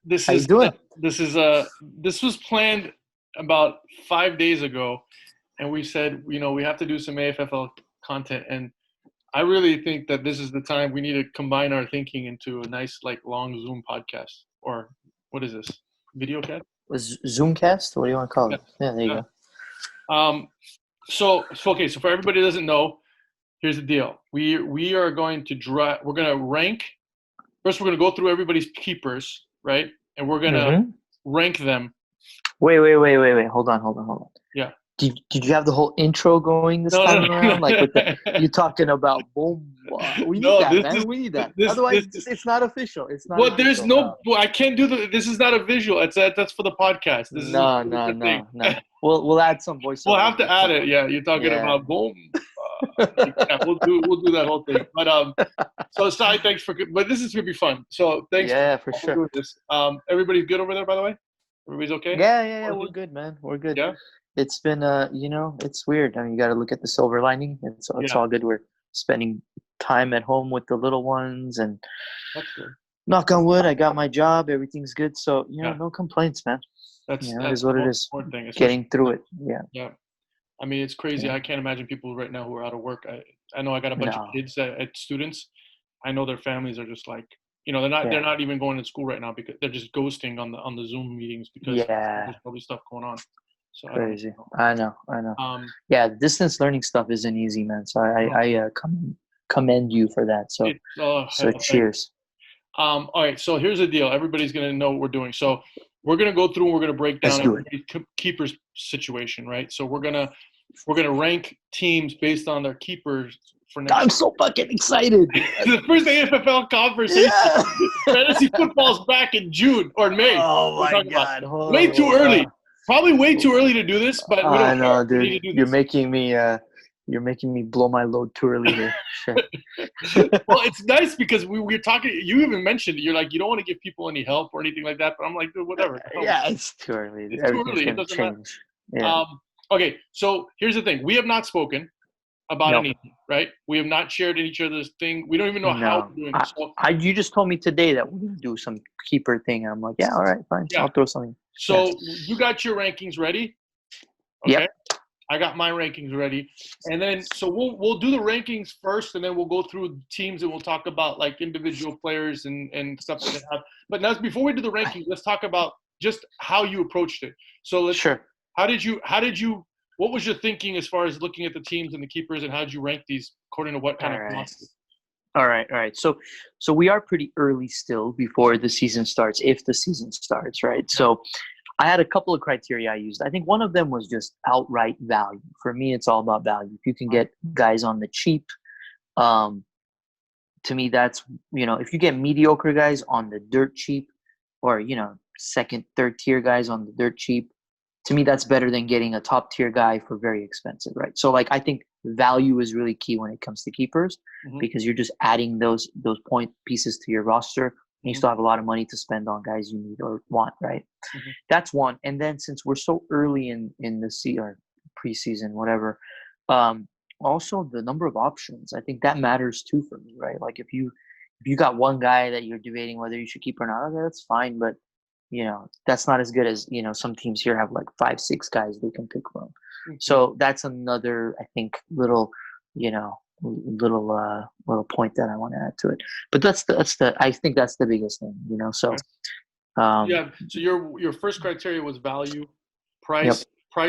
This How you is doing? this was planned about 5 days ago, and we said, we have to do some AFFL content, and I really think that this is the time we need to combine our thinking into a nice, like, long Zoom podcast, or what is this? Video cast? Was Zoomcast? What do you want to call Yeah. it? Yeah, there you Yeah. go. Okay, so for everybody who doesn't know, here's the deal. We are going to we're going to rank. First, we're going to go through everybody's keepers, right? And we're going to rank them. Wait. Hold on. Yeah. Did you have the whole intro going this time around? Like with you talking about Bomba? We need that, man. We need that. Otherwise, it's not official. It's not. Well, there's no. Well, I can't do this is not a visual. That's for the podcast. This No. We'll add some voice. We'll have to add it. Yeah, you're talking about boom. Yeah, we'll do that whole thing. But so Sai, thanks but this is gonna be fun. So thanks. Yeah, for sure. Doing this. Everybody's good over there, by the way. Everybody's okay. Yeah. We're good, man. We're good. Yeah. It's been it's weird. I mean, you got to look at the silver lining. It's all good. We're spending time at home with the little ones, and that's good. Knock on wood, I got my job. Everything's good. So no complaints, man. That is what it is. Thing, getting through it. Yeah. Yeah. I mean, it's crazy. Yeah. I can't imagine people right now who are out of work. I know I got a bunch of kids at students. I know their families are just like, they're not even going to school right now because they're just ghosting on the Zoom meetings because there's probably stuff going on. So crazy. I know. Distance learning stuff isn't easy, man. So I commend you for that. So cheers. All right. So here's the deal. Everybody's gonna know what we're doing. So we're gonna go through and we're gonna break down everybody's keepers situation, right? So we're gonna rank teams based on their keepers for next. I'm so fucking excited. The first AFFL conversation. Yeah. Fantasy football's back in June or May. Oh my God! Way too early. Probably way too early to do this, but I know, dude. You're making me blow my load too early here. Well, it's nice because we were talking. You even mentioned you're like you don't want to give people any help or anything like that. But I'm like, dude, whatever. Yeah, it's too early. It's too early. It doesn't change. Yeah. Okay, so here's the thing. We have not spoken about anything, right? We have not shared each other's thing. We don't even know how we're doing this. You just told me today that we're gonna do some keeper thing. I'm like, yeah, all right, fine. Yeah. I'll throw something. So you got your rankings ready? Okay. Yep. I got my rankings ready. And then so we'll do the rankings first, and then we'll go through teams and we'll talk about like individual players and stuff like that. But now before we do the rankings, let's talk about just how you approached it. So let's how did you what was your thinking as far as looking at the teams and the keepers, and how did you rank these according to what kind of philosophy? All right. So we are pretty early still before the season starts, if the season starts, right? So I had a couple of criteria I used. I think one of them was just outright value. For me, it's all about value. If you can get guys on the cheap, to me, that's, if you get mediocre guys on the dirt cheap, or, second, third tier guys on the dirt cheap, to me, that's better than getting a top tier guy for very expensive, right? So like, I think value is really key when it comes to keepers, because you're just adding those point pieces to your roster. And you still have a lot of money to spend on guys you need or want, right? That's one. And then since we're so early in the or preseason, whatever, also the number of options, I think that matters too for me, right? Like if you got one guy that you're debating whether you should keep or not, okay, that's fine, but that's not as good as, some teams here have like 5-6 guys they can pick from. So that's another, I think, little point that I want to add to it. But I think that's the biggest thing, So so your first criteria was value, price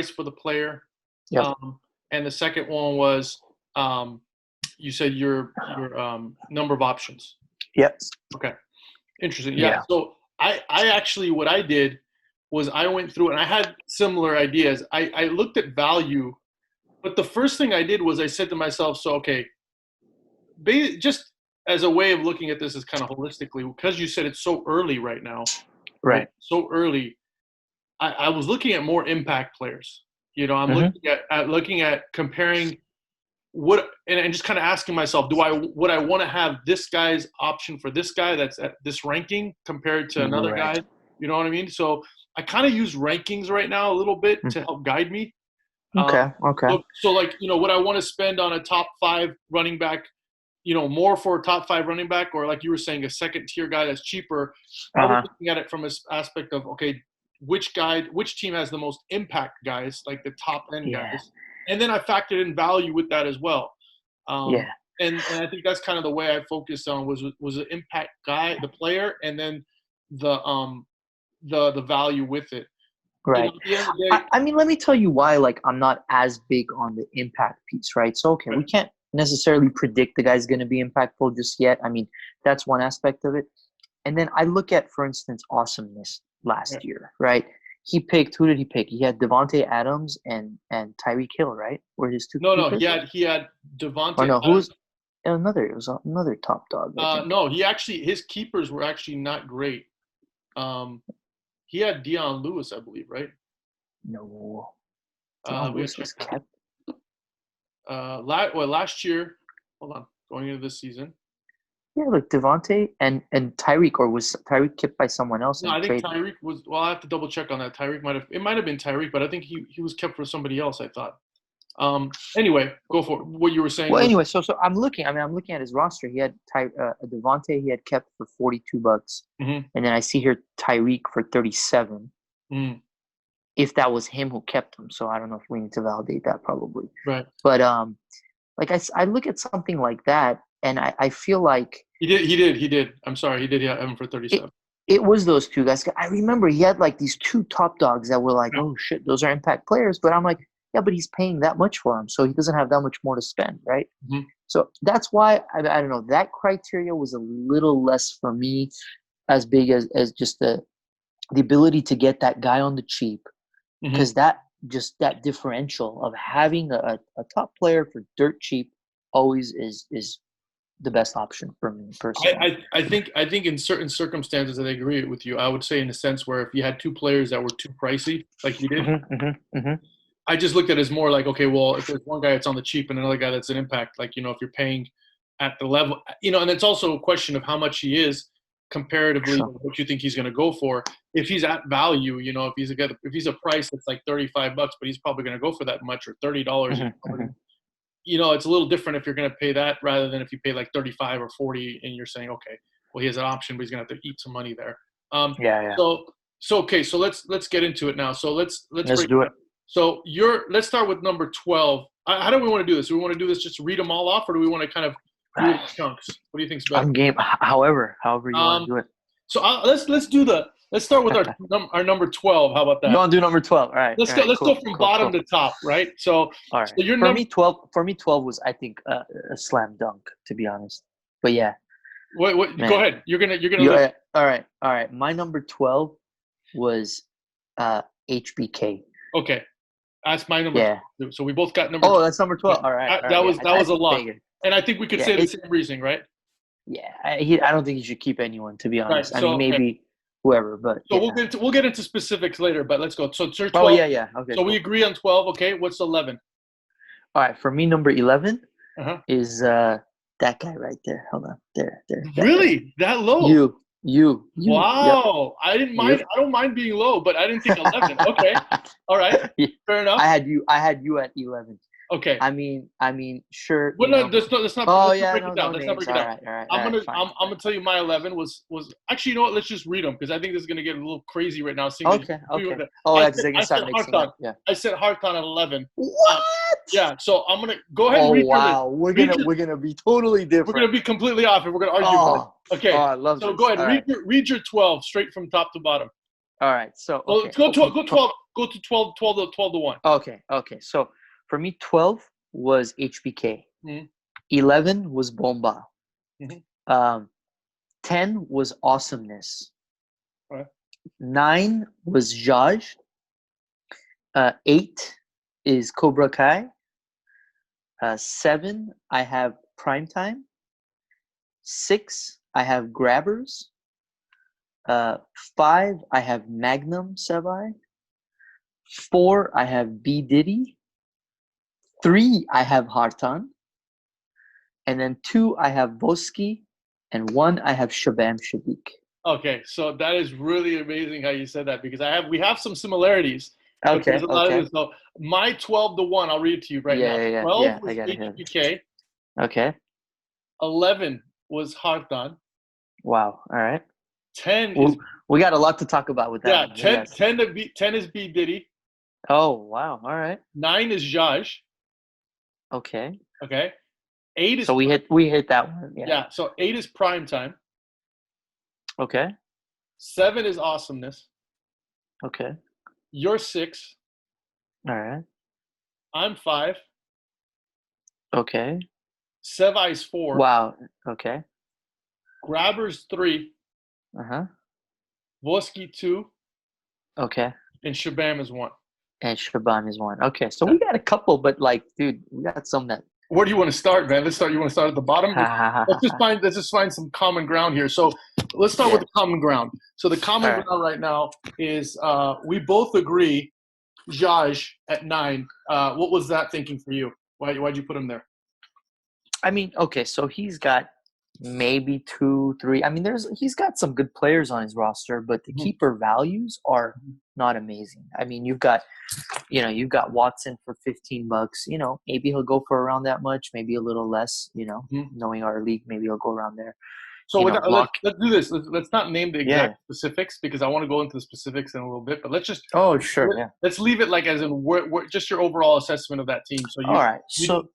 for the player. And the second one was you said your number of options. Yep. Okay. Interesting. Yeah. So I actually, what I did was I went through and I had similar ideas. I looked at value, but the first thing I did was I said to myself, just as a way of looking at this is kind of holistically, because you said it's so early right now. Right. So early. I was looking at more impact players. I'm looking at comparing and just kind of asking myself, would I want to have this guy's option for this guy that's at this ranking compared to another guy? You know what I mean? So I kind of use rankings right now a little bit to help guide me. Okay. So like, would I want to spend on a top 5 running back, more for a top 5 running back, or like you were saying, a second tier guy that's cheaper. I was looking at it from an aspect of, okay, which team has the most impact guys, like the top end guys, and then I factored in value with that as well. And I think that's kind of the way I focused on was the impact guy, the player, and then the value with it. Right. At the end of the day, I mean, let me tell you why, like, I'm not as big on the impact piece, right? So, okay, we can't necessarily predict the guy's going to be impactful just yet. I mean, that's one aspect of it. And then I look at, for instance, Awesomeness last year, right? Who did he pick? He had Devontae Adams and Tyreek Hill, right? Were his two No, keepers? he had Devontae. Or no, it was another top dog. No, his keepers were actually not great. He had Deion Lewis, I believe, right? No. Deion Lewis was kept. Last year, hold on, going into this season. Yeah, like Devontae and Tyreek, or was Tyreek kept by someone else? No, I think Tyreek was. Well, I have to double check on that. Tyreek might have been Tyreek, but I think he was kept for somebody else, I thought. Anyway, go for it. What you were saying. Well, anyway, so I'm looking at his roster. He had Devontae. He had kept for $42, and then I see here Tyreek for $37. If that was him who kept him, so I don't know if we need to validate that, probably. Right. But like I look at something like that, and I feel like he did. I'm sorry, he did have him for 37. It was those two guys. I remember he had like these two top dogs that were like, oh shit, those are impact players. But I'm like, yeah, but he's paying that much for them, so he doesn't have that much more to spend, right? So that's why I don't know. That criteria was a little less for me, as big as just the ability to get that guy on the cheap, because that differential of having a top player for dirt cheap always is the best option for me personally. I think in certain circumstances, I agree with you. I would say in a sense where if you had two players that were too pricey, like you did, I just looked at it as more like, okay, well, if there's one guy that's on the cheap and another guy that's an impact, like, if you're paying at the level, and it's also a question of how much he is comparatively, what you think he's going to go for. If he's at value, if he's a price that's like $35, but he's probably going to go for that much, or $30. It's a little different if you're going to pay that rather than if you pay like 35 or 40 and you're saying, okay, well, he has an option, but he's going to have to eat some money there. So okay, so let's get into it now. So let's do it. So let's start with number 12. How do we want to do this? Do we want to do this just to read them all off, or do we want to kind of do it in chunks? What do you think's better? I'm game. However you want to do it. So let's start with our number 12. How about that? You want to do number 12? All right. Let's go from bottom to top, right? So, all right. So for me, 12 was, I think, a slam dunk, to be honest. But yeah. What? Go ahead. You're gonna. All right. My number 12 was HBK. Okay, that's my number. Yeah. 12. So we both got number. 12. That's number 12. All right. That was a lot, and I think we could say the same reasoning, right? Yeah, I don't think he should keep anyone, to be honest. Right, I mean, maybe whoever, but so we'll get into specifics later. But let's go. So 12. Oh yeah. Okay. So we agree on 12. Okay, what's 11? All right, for me, number 11 is that guy right there. Hold on, there. Really, that low? You. Wow, yep. I didn't mind. I don't mind being low, but I didn't think 11. Okay, all right, fair enough. I had you at 11. Okay. I mean, sure. Well, let's not. Oh let's yeah, not break it down. Let's not break it down. All right. I'm gonna tell you my 11 was actually, you know what? Let's just read them because I think this is gonna get a little crazy right now. Okay. Oh, that's gonna start mixing up. Yeah. I said Harton at 11. What? Yeah. So I'm gonna go ahead and read. Wow, we're gonna be totally different. We're gonna be completely off, and we're gonna argue about it. Okay. Oh, I love so this. go ahead, read your 12 straight from top to bottom. All right. So let's go 12. Go to 12 to 1. Okay. So for me, 12 was HBK. 11 was Bomba. 10 was Awesomeness. Right. 9 was Jaj. 8 is Cobra Kai. 7 I have Primetime. 6 I have Grabbers. 5 I have Magnum Sevi. 4 I have B Diddy. 3 I have Hartan. And then 2 I have Boski. And 1 I have Shabam Shadik. Okay, so that is really amazing how you said that because we have some similarities. Okay. So my 12 to 1, I'll read it to you right now. 12 was HBK. Okay. 11 was Hartan. Wow. All right. 10 Well, is we got a lot to talk about with that. yeah. One, 10 yes. 10 is B Diddy. Oh, wow. All right. 9 is Jaj. Okay. Okay. 8 is So we hit that one. Yeah. yeah. So 8 is prime time. Okay. 7 is awesomeness. Okay. You're 6. All right. I'm 5. Okay. Sevai's 4. Wow. Okay. Grabber's 3. Uh-huh. Voski 2. Okay. And Shabam is 1. And Shaban is 1. Okay. So we got a couple, but like, dude, we got some that Where do you want to start, man? Let's start. You want to start at the bottom? Let's just find some common ground here. So let's start with the common ground. So the common ground right now is we both agree Jaj at 9. What was that thinking for you? Why'd you put him there? I mean, okay, so he's got maybe 2, 3. I mean, he's got some good players on his roster, but the keeper values are not amazing. I mean, you've got Watson for $15. Maybe he'll go for around that much, maybe a little less. Knowing our league, maybe he'll go around there. So let's do this. Let's not name the exact specifics because I want to go into the specifics in a little bit. But let's just let's leave it like as in just your overall assessment of that team. So all right. So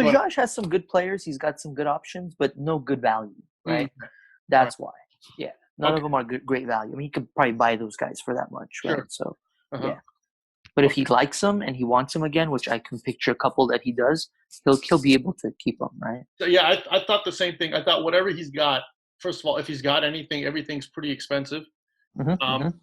Josh has some good players. He's got some good options, but no good value, right? Mm-hmm. That's why. Yeah. None of them are great value. I mean, you could probably buy those guys for that much, right? So, yeah. But if he likes them and he wants them again, which I can picture a couple that he does, he'll be able to keep them, right? So, yeah, I thought the same thing. I thought whatever he's got, first of all, if he's got anything, everything's pretty expensive.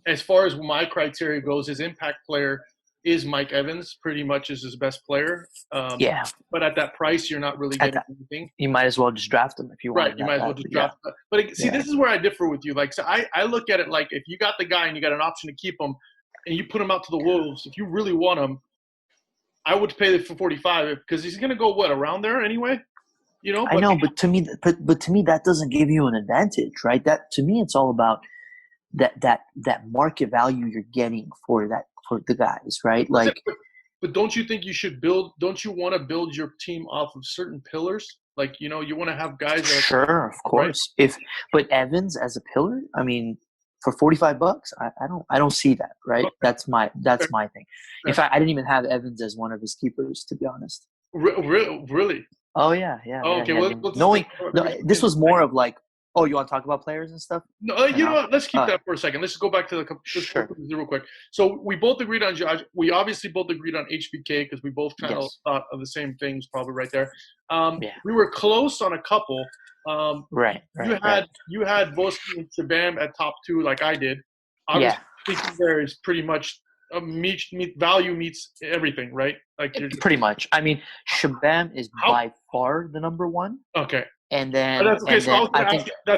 As far as my criteria goes, his impact player is Mike Evans, pretty much is his best player. But at that price, you're not really getting anything. You might as well just draft him if you want. Right, you might as well just draft him. But see, this is where I differ with you. Like, so I look at it like if you got the guy and you got an option to keep him and you put him out to the Wolves, if you really want him, I would pay it for 45 because he's going to go, around there anyway? I know, but to me, that doesn't give you an advantage, right? That to me, it's all about that market value you're getting for the guys, right? Like, but don't you think you should build? Don't you want to build your team off of certain pillars? Like, you want to have guys. Sure, of course. Right? But Evans as a pillar, I mean, for $45, I don't see that, right? Okay. That's my thing. In fact, I didn't even have Evans as one of his keepers, to be honest. Really? Oh yeah. Oh, okay, this was more of like. Oh, you want to talk about players and stuff? No, you know what? Let's keep that for a second. Let's just go back to real quick. So we both agreed on Josh. We obviously both agreed on HBK because we both kind of thought of the same things probably right there. We were close on a couple. You had Voski and Shabam at top 2 like I did. Obviously, there is pretty much value meets everything, right? Like pretty much. I mean, Shabam is by far the number 1. Okay. And then, that's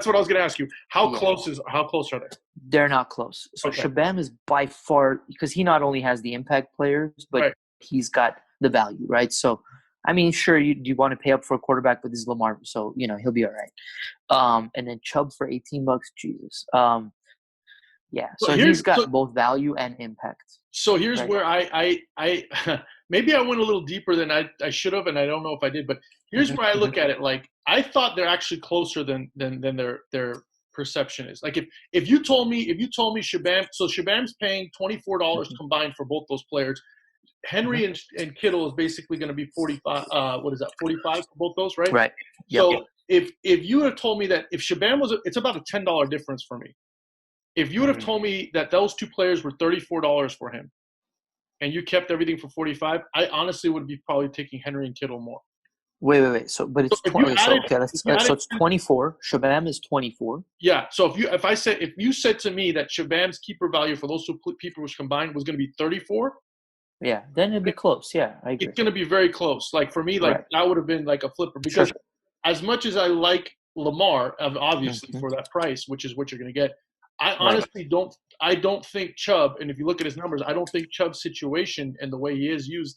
what I was going to ask you. How close are they? They're not close. So Shabam is by far because he not only has the impact players, but he's got the value, right? So, I mean, sure, you want to pay up for a quarterback, but this is Lamar, so he'll be all right. And then Chubb for $18, Jesus. So he's got both value and impact. So here's where I maybe I went a little deeper than I should have, and I don't know if I did, but here's where I look at it. Like, I thought they're actually closer than their perception is. Like, if you told me Shabam, so Shabam's paying $24 combined for both those players. Henry and Kittle is basically going to be 45. What is that? 45 for both those, right? Right. Yep. So if you would have told me that if Shabam it's about a $10 difference for me. If you would have told me that those 2 players were $34 for him, and you kept everything for 45, I honestly would be probably taking Henry and Kittle more. Wait. So it's 20. So it's 24. Shabam is 24. Yeah. So if you said to me that Shabam's keeper value for those 2 people combined was going to be 34. Yeah, then it'd be close. Yeah, I agree. It's going to be very close. Like for me, that would have been like a flipper because as much as I like Lamar, obviously for that price, which is what you're going to get, I honestly don't. I don't think Chubb, and if you look at his numbers, I don't think Chubb's situation and the way he is used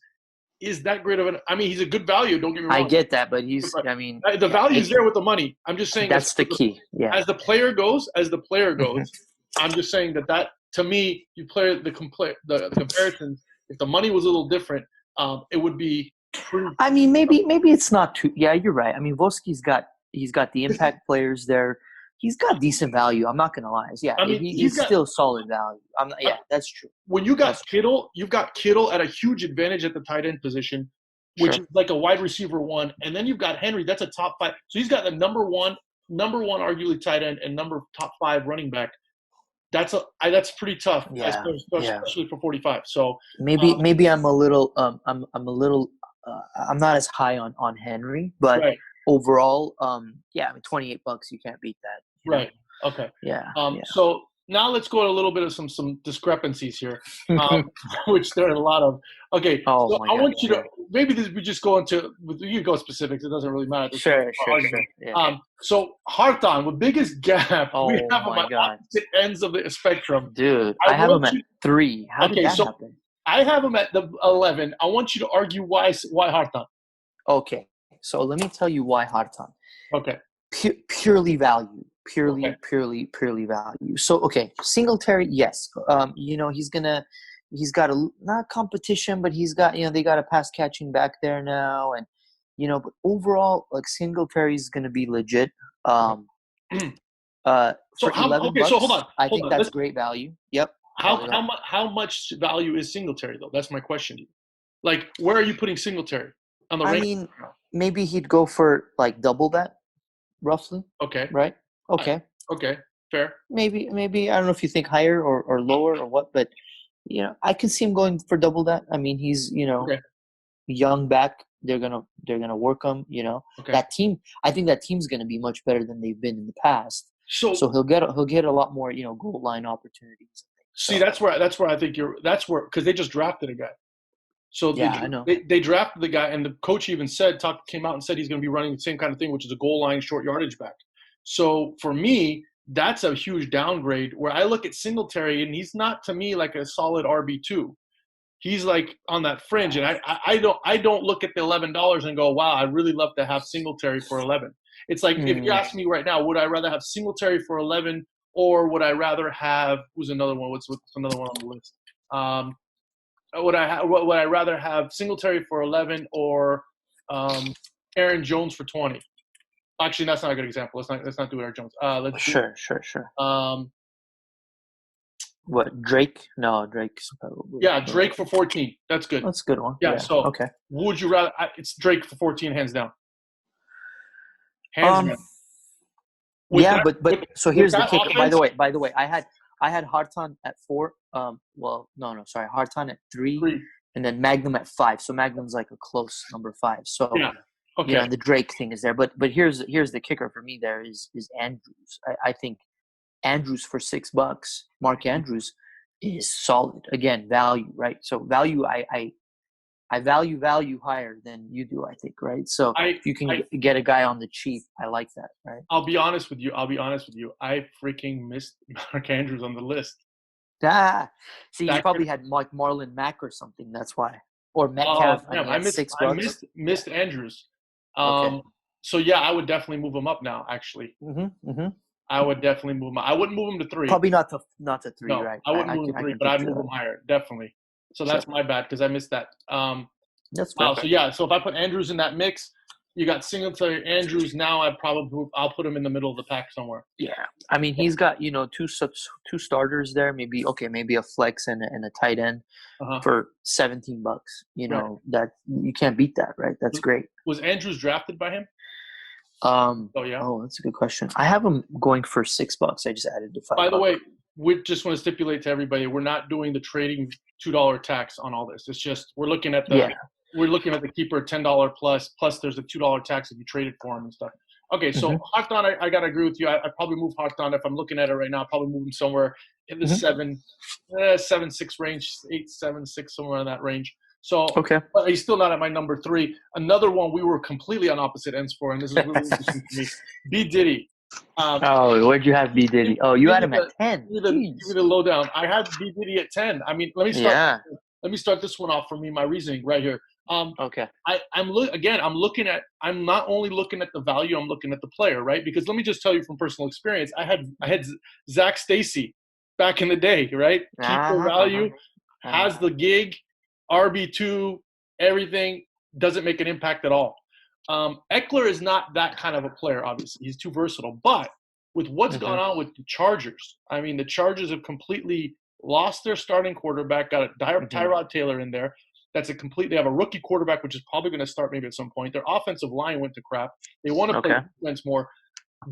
is that great of an. I mean, he's a good value. Don't get me wrong. I get that, but I mean, the value is there with the money. I'm just saying that's the key. Yeah. As the player goes, I'm just saying that to me, you play the comparisons. If the money was a little different, it would be pretty. I mean, maybe it's not too. Yeah, you're right. I mean, he's got the impact players there. He's got decent value. I'm not gonna lie. Yeah, I mean, he's still solid value. I'm not, yeah, that's true. When you got Kittle, you've got Kittle at a huge advantage at the tight end position, which is like a wide receiver one, and then you've got Henry. That's a top 5. So he's got the number one, arguably tight end, and top 5 running back. That's pretty tough, especially for 45. So maybe I'm a little I'm not as high on Henry, but overall, yeah, I mean, $28 you can't beat that. Right. Okay. Yeah. So now let's go to a little bit of some discrepancies here, which there are a lot of. Okay. Oh, so I want you to maybe we just go into you go specifics. It doesn't really matter. Sure. Yeah. So Harton, the biggest gap we have him at opposite ends of the spectrum. Dude, I have him at 3. How did that happen? I have him at the 11. I want you to argue why Harton. Okay. So let me tell you why Harton. Okay. Purely value. Purely value. So, okay, Singletary, yes. He's got not competition, but he's got, they got a pass catching back there now. And, but overall, like, Singletary is going to be legit. For $11, so hold on. I think that's great value. Yep. How much value is Singletary, though? That's my question to you. Like, where are you putting Singletary? On the range? Mean, maybe he'd go for, like, double that, roughly. Okay. Right? Okay. Okay. Fair. Maybe I don't know if you think higher or lower or what, but I can see him going for double that. I mean, he's young back. They're gonna work him. That team. I think that team's gonna be much better than they've been in the past. So he'll get a lot more goal line opportunities. See, that's where I think because they just drafted a guy. So I know. They drafted the guy, and the coach even came out and said he's going to be running the same kind of thing, which is a goal line short yardage back. So for me, that's a huge downgrade where I look at Singletary, and he's not, to me, like a solid RB2. He's like on that fringe, and I don't look at the $11 and go, wow, I'd really love to have Singletary for 11. It's like if you ask me right now, would I rather have Singletary for 11, or would I rather have who's another one? What's another one on the list? Would I rather have Singletary for 11 or Aaron Jones for 20? Actually, that's not a good example. Let's not do Aaron Jones. Sure. What, Drake? No, Drake's probably. Yeah, Drake for 14. That's good. That's a good one. Yeah. So okay. Would you rather? It's Drake for 14, hands down. Hands down. Yeah, but so here's the kicker. By the way, I had Harton at 4. Sorry, Harton at 3, and then Magnum at 5. So Magnum's like a close number 5. So okay. The Drake thing is there. But here's the kicker for me. There is Andrews. I think Andrews for $6. Mark Andrews is solid. Again, value, right? So value, I value higher than you do, I think, right? So if you can get a guy on the cheap, I like that, right? I'll be honest with you. I freaking missed Mark Andrews on the list. See, you probably had like Marlon Mack or something. That's why. Or Metcalf. I missed Andrews. Okay. So yeah, I would definitely move him up now. Actually, I would definitely move him. I wouldn't move him to 3. Probably not to 3, no, right? I wouldn't move him to 3, but I'd move him higher, definitely. So that's my bad because I missed that. That's fair. So yeah, so if I put Andrews in that mix, you got Singletary, Andrews. Now I'll put him in the middle of the pack somewhere. Yeah, I mean he's got two starters there. Maybe a flex and a tight end for $17. That you can't beat that, right? That's great. Was Andrews drafted by him? Oh, that's a good question. I have him going for $6. I just added to $5. By the way, we just want to stipulate to everybody, we're not doing the trading $2 tax on all this. It's just we're looking at the keeper $10 plus there's a $2 tax if you traded for him and stuff. Okay, so Harton, I gotta agree with you. I probably move Harton if I'm looking at it right now. I'll probably move him somewhere in the 7-6 range, 8-7-6, somewhere in that range. So but he's still not at my number 3. Another one we were completely on opposite ends for, and this is really interesting to me. B Diddy. Where'd you have B Diddy? Oh, you had him at 10. Give me the lowdown. I had B Diddy at 10. I mean, let me start this one off for me. My reasoning right here. I'm not only looking at the value, I'm looking at the player, right? Because let me just tell you from personal experience, I had Zach Stacy back in the day, right? Keeper value, has the gig, RB2, everything. doesn't make an impact at all. Eckler is not that kind of a player, obviously. He's too versatile. But with what's gone on with the Chargers, I mean, the Chargers have completely lost their starting quarterback, got a Tyrod Taylor in there. They have a rookie quarterback, which is probably going to start maybe at some point. Their offensive line went to crap. They want to play defense more.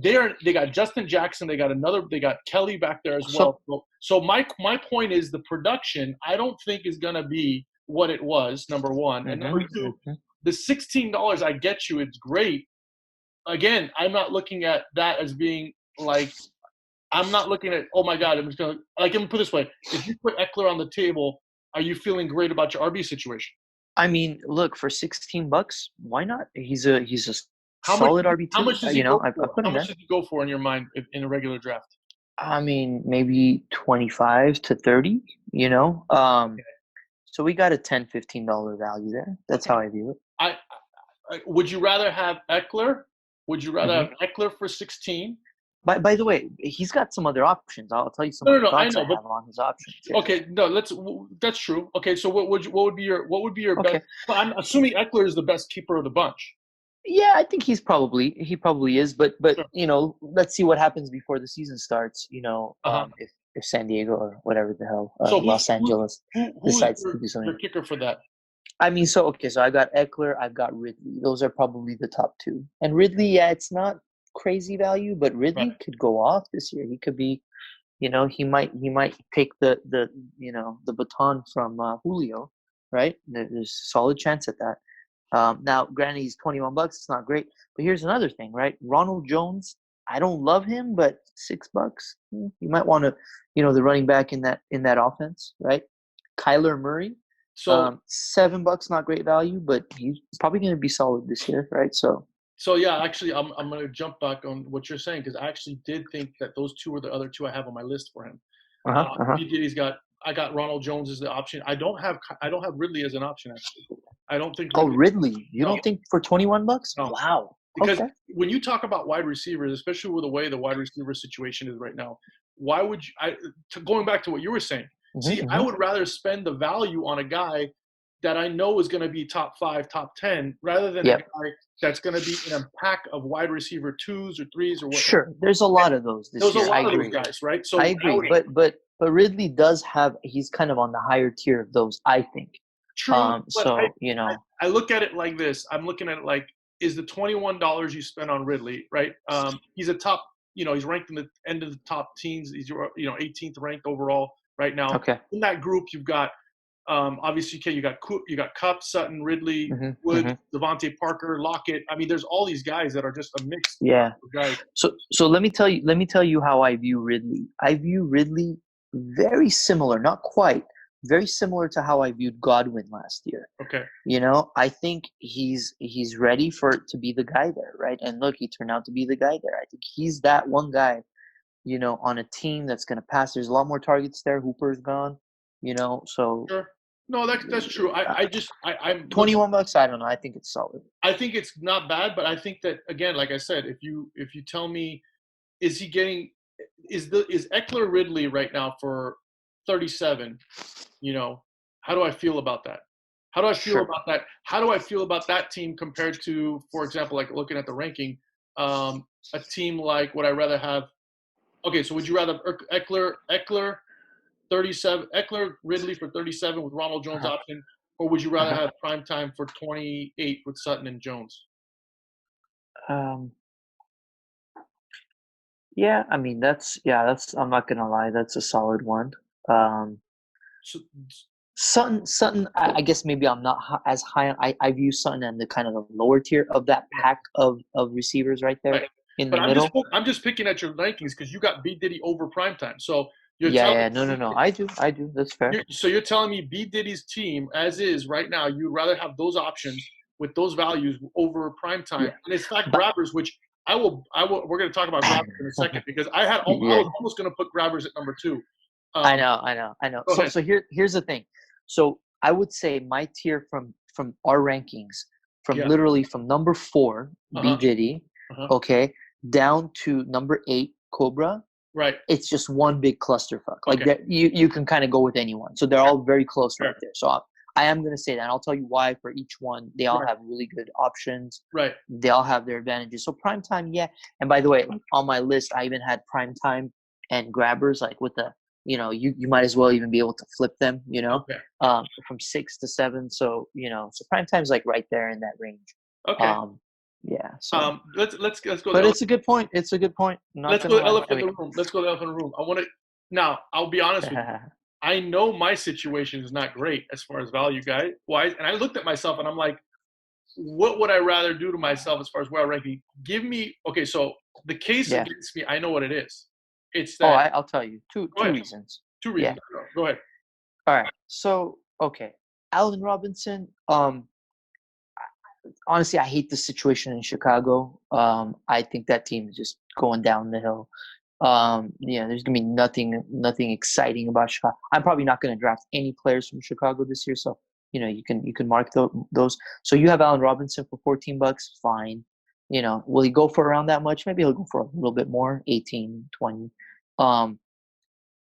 They got Justin Jackson. They got Kelly back there as well. So my point is the production I don't think is going to be what it was, number one. And number two, the $16 I get you, it's great. Again, I'm not looking at that as being like, I'm not looking at, oh my God, I'm just going to, like, let me put it this way. If you put Eckler on the table, are you feeling great about your RB situation? I mean, look, for $16, why not? He's a solid RB2. How much does he go for? How much does he go for in your mind in a regular draft? I mean, maybe 25 to 30, So we got a $10, $15 value there. That's how I view it. I would you rather have Eckler? Would you rather have Eckler for 16? By the way, he's got some other options. I'll tell you some of the thoughts I have on his options. Yeah. Okay, that's true. Okay, so what would be your best? I'm assuming Eckler is the best keeper of the bunch. Yeah, I think he probably is, but sure. Let's see what happens before the season starts. If San Diego or whatever the hell, Los Angeles decides to do something. Your kicker for that? I mean, so I got Eckler, I've got Ridley. Those are probably the top two. And Ridley, yeah, it's not crazy value, but Ridley could go off this year. He could be, he might take the baton from Julio, right? There's a solid chance at that. Now, granted, he's $21. It's not great, but here's another thing, right? Ronald Jones, I don't love him, but $6, you might want to, the running back in that offense, right? Kyler Murray, so $7, not great value, but he's probably going to be solid this year, right? So yeah, actually, I'm going to jump back on what you're saying because I actually did think that those two were the other two I have on my list for him. I got Ronald Jones as the option. I don't have Ridley as an option actually. I don't think. Ridley? You don't think for $21? No. Wow. Because when you talk about wide receivers, especially with the way the wide receiver situation is right now, why would you? Going back to what you were saying, I would rather spend the value on a guy that I know is going to be top 5, top 10, rather than a guy that's going to be in a pack of wide receiver 2s or 3s or whatever. Sure, there's a lot of those this year. There's a lot of those guys, right? So I agree, but Ridley does he's kind of on the higher tier of those, I think. True, I look at it like this. I'm looking at it like, is the $21 you spend on Ridley, right? He's a top, he's ranked in the end of the top teens. He's 18th ranked overall right now. Okay. In that group, you've got obviously you got Kupp, Sutton, Ridley, Woods, Devontae Parker, Lockett. I mean, there's all these guys that are just a mix. Yeah. Guys. So let me tell you how I view Ridley. I view Ridley very similar, not quite, very similar to how I viewed Godwin last year. Okay. I think he's ready to be the guy there, right? And look, he turned out to be the guy there. I think he's that one guy, on a team that's going to pass. There's a lot more targets there. Hooper's gone, so. Sure. No, that's true. I'm $21. I don't know. I think it's solid. I think it's not bad, but I think that again, like I said, if you tell me, is Eckler Ridley right now for 37? How do I feel about that? How do I feel about that? How do I feel about that team compared to, for example, like looking at the ranking, a team like would I rather have? Okay, so would you rather Eckler 37, Eckler Ridley for 37 with Ronald Jones option, or would you rather have primetime for 28 with Sutton and Jones? Yeah, I mean that's I'm not gonna lie, that's a solid one. Sutton, I guess maybe I'm not as high. I view Sutton in the kind of the lower tier of that pack of receivers right there in the middle. I'm just picking at your rankings because you got B Diddy over primetime. So no. I do. That's fair. So you're telling me B Diddy's team as is right now, you'd rather have those options with those values over primetime, and it's not grabbers, which I will. We're going to talk about grabbers in a second because I was almost going to put grabbers at number 2. I know. So here's the thing. So I would say my tier from our rankings, literally from number 4, B Diddy, okay, down to number 8, Cobra. Right. It's just one big clusterfuck. Like that, you can kind of go with anyone. So they're all very close right there. So I am going to say that. And I'll tell you why for each one. They all Right. have really good options. Right. They all have their advantages. So primetime, yeah. And by the way, on my list, I even had primetime and grabbers, like with the, you might as well even be able to flip them, Okay. from 6 to 7. So, so primetime's like right there in that range. Okay. Yeah. So, Let's go. but it's a good point. It's a good point. I'm not Let's gonna go to the lie. elephant in the room. Let's go to the elephant in the room. I want to now. I'll be honest with you. I know my situation is not great as far as value guy wise, and I looked at myself and I'm like, what would I rather do to myself as far as where I rank me? Give me okay. So the case against me, I know what it is. It's that. I'll tell you two reasons. Two reasons. Yeah. Go ahead. All right. So okay, Allen Robinson. Honestly, I hate the situation in Chicago. I think that team is just going down the hill. There's gonna be nothing exciting about Chicago. I'm probably not gonna draft any players from Chicago this year, so you can mark those. So you have Allen Robinson for $14, fine. Will he go for around that much? Maybe he'll go for a little bit more, 18, 20.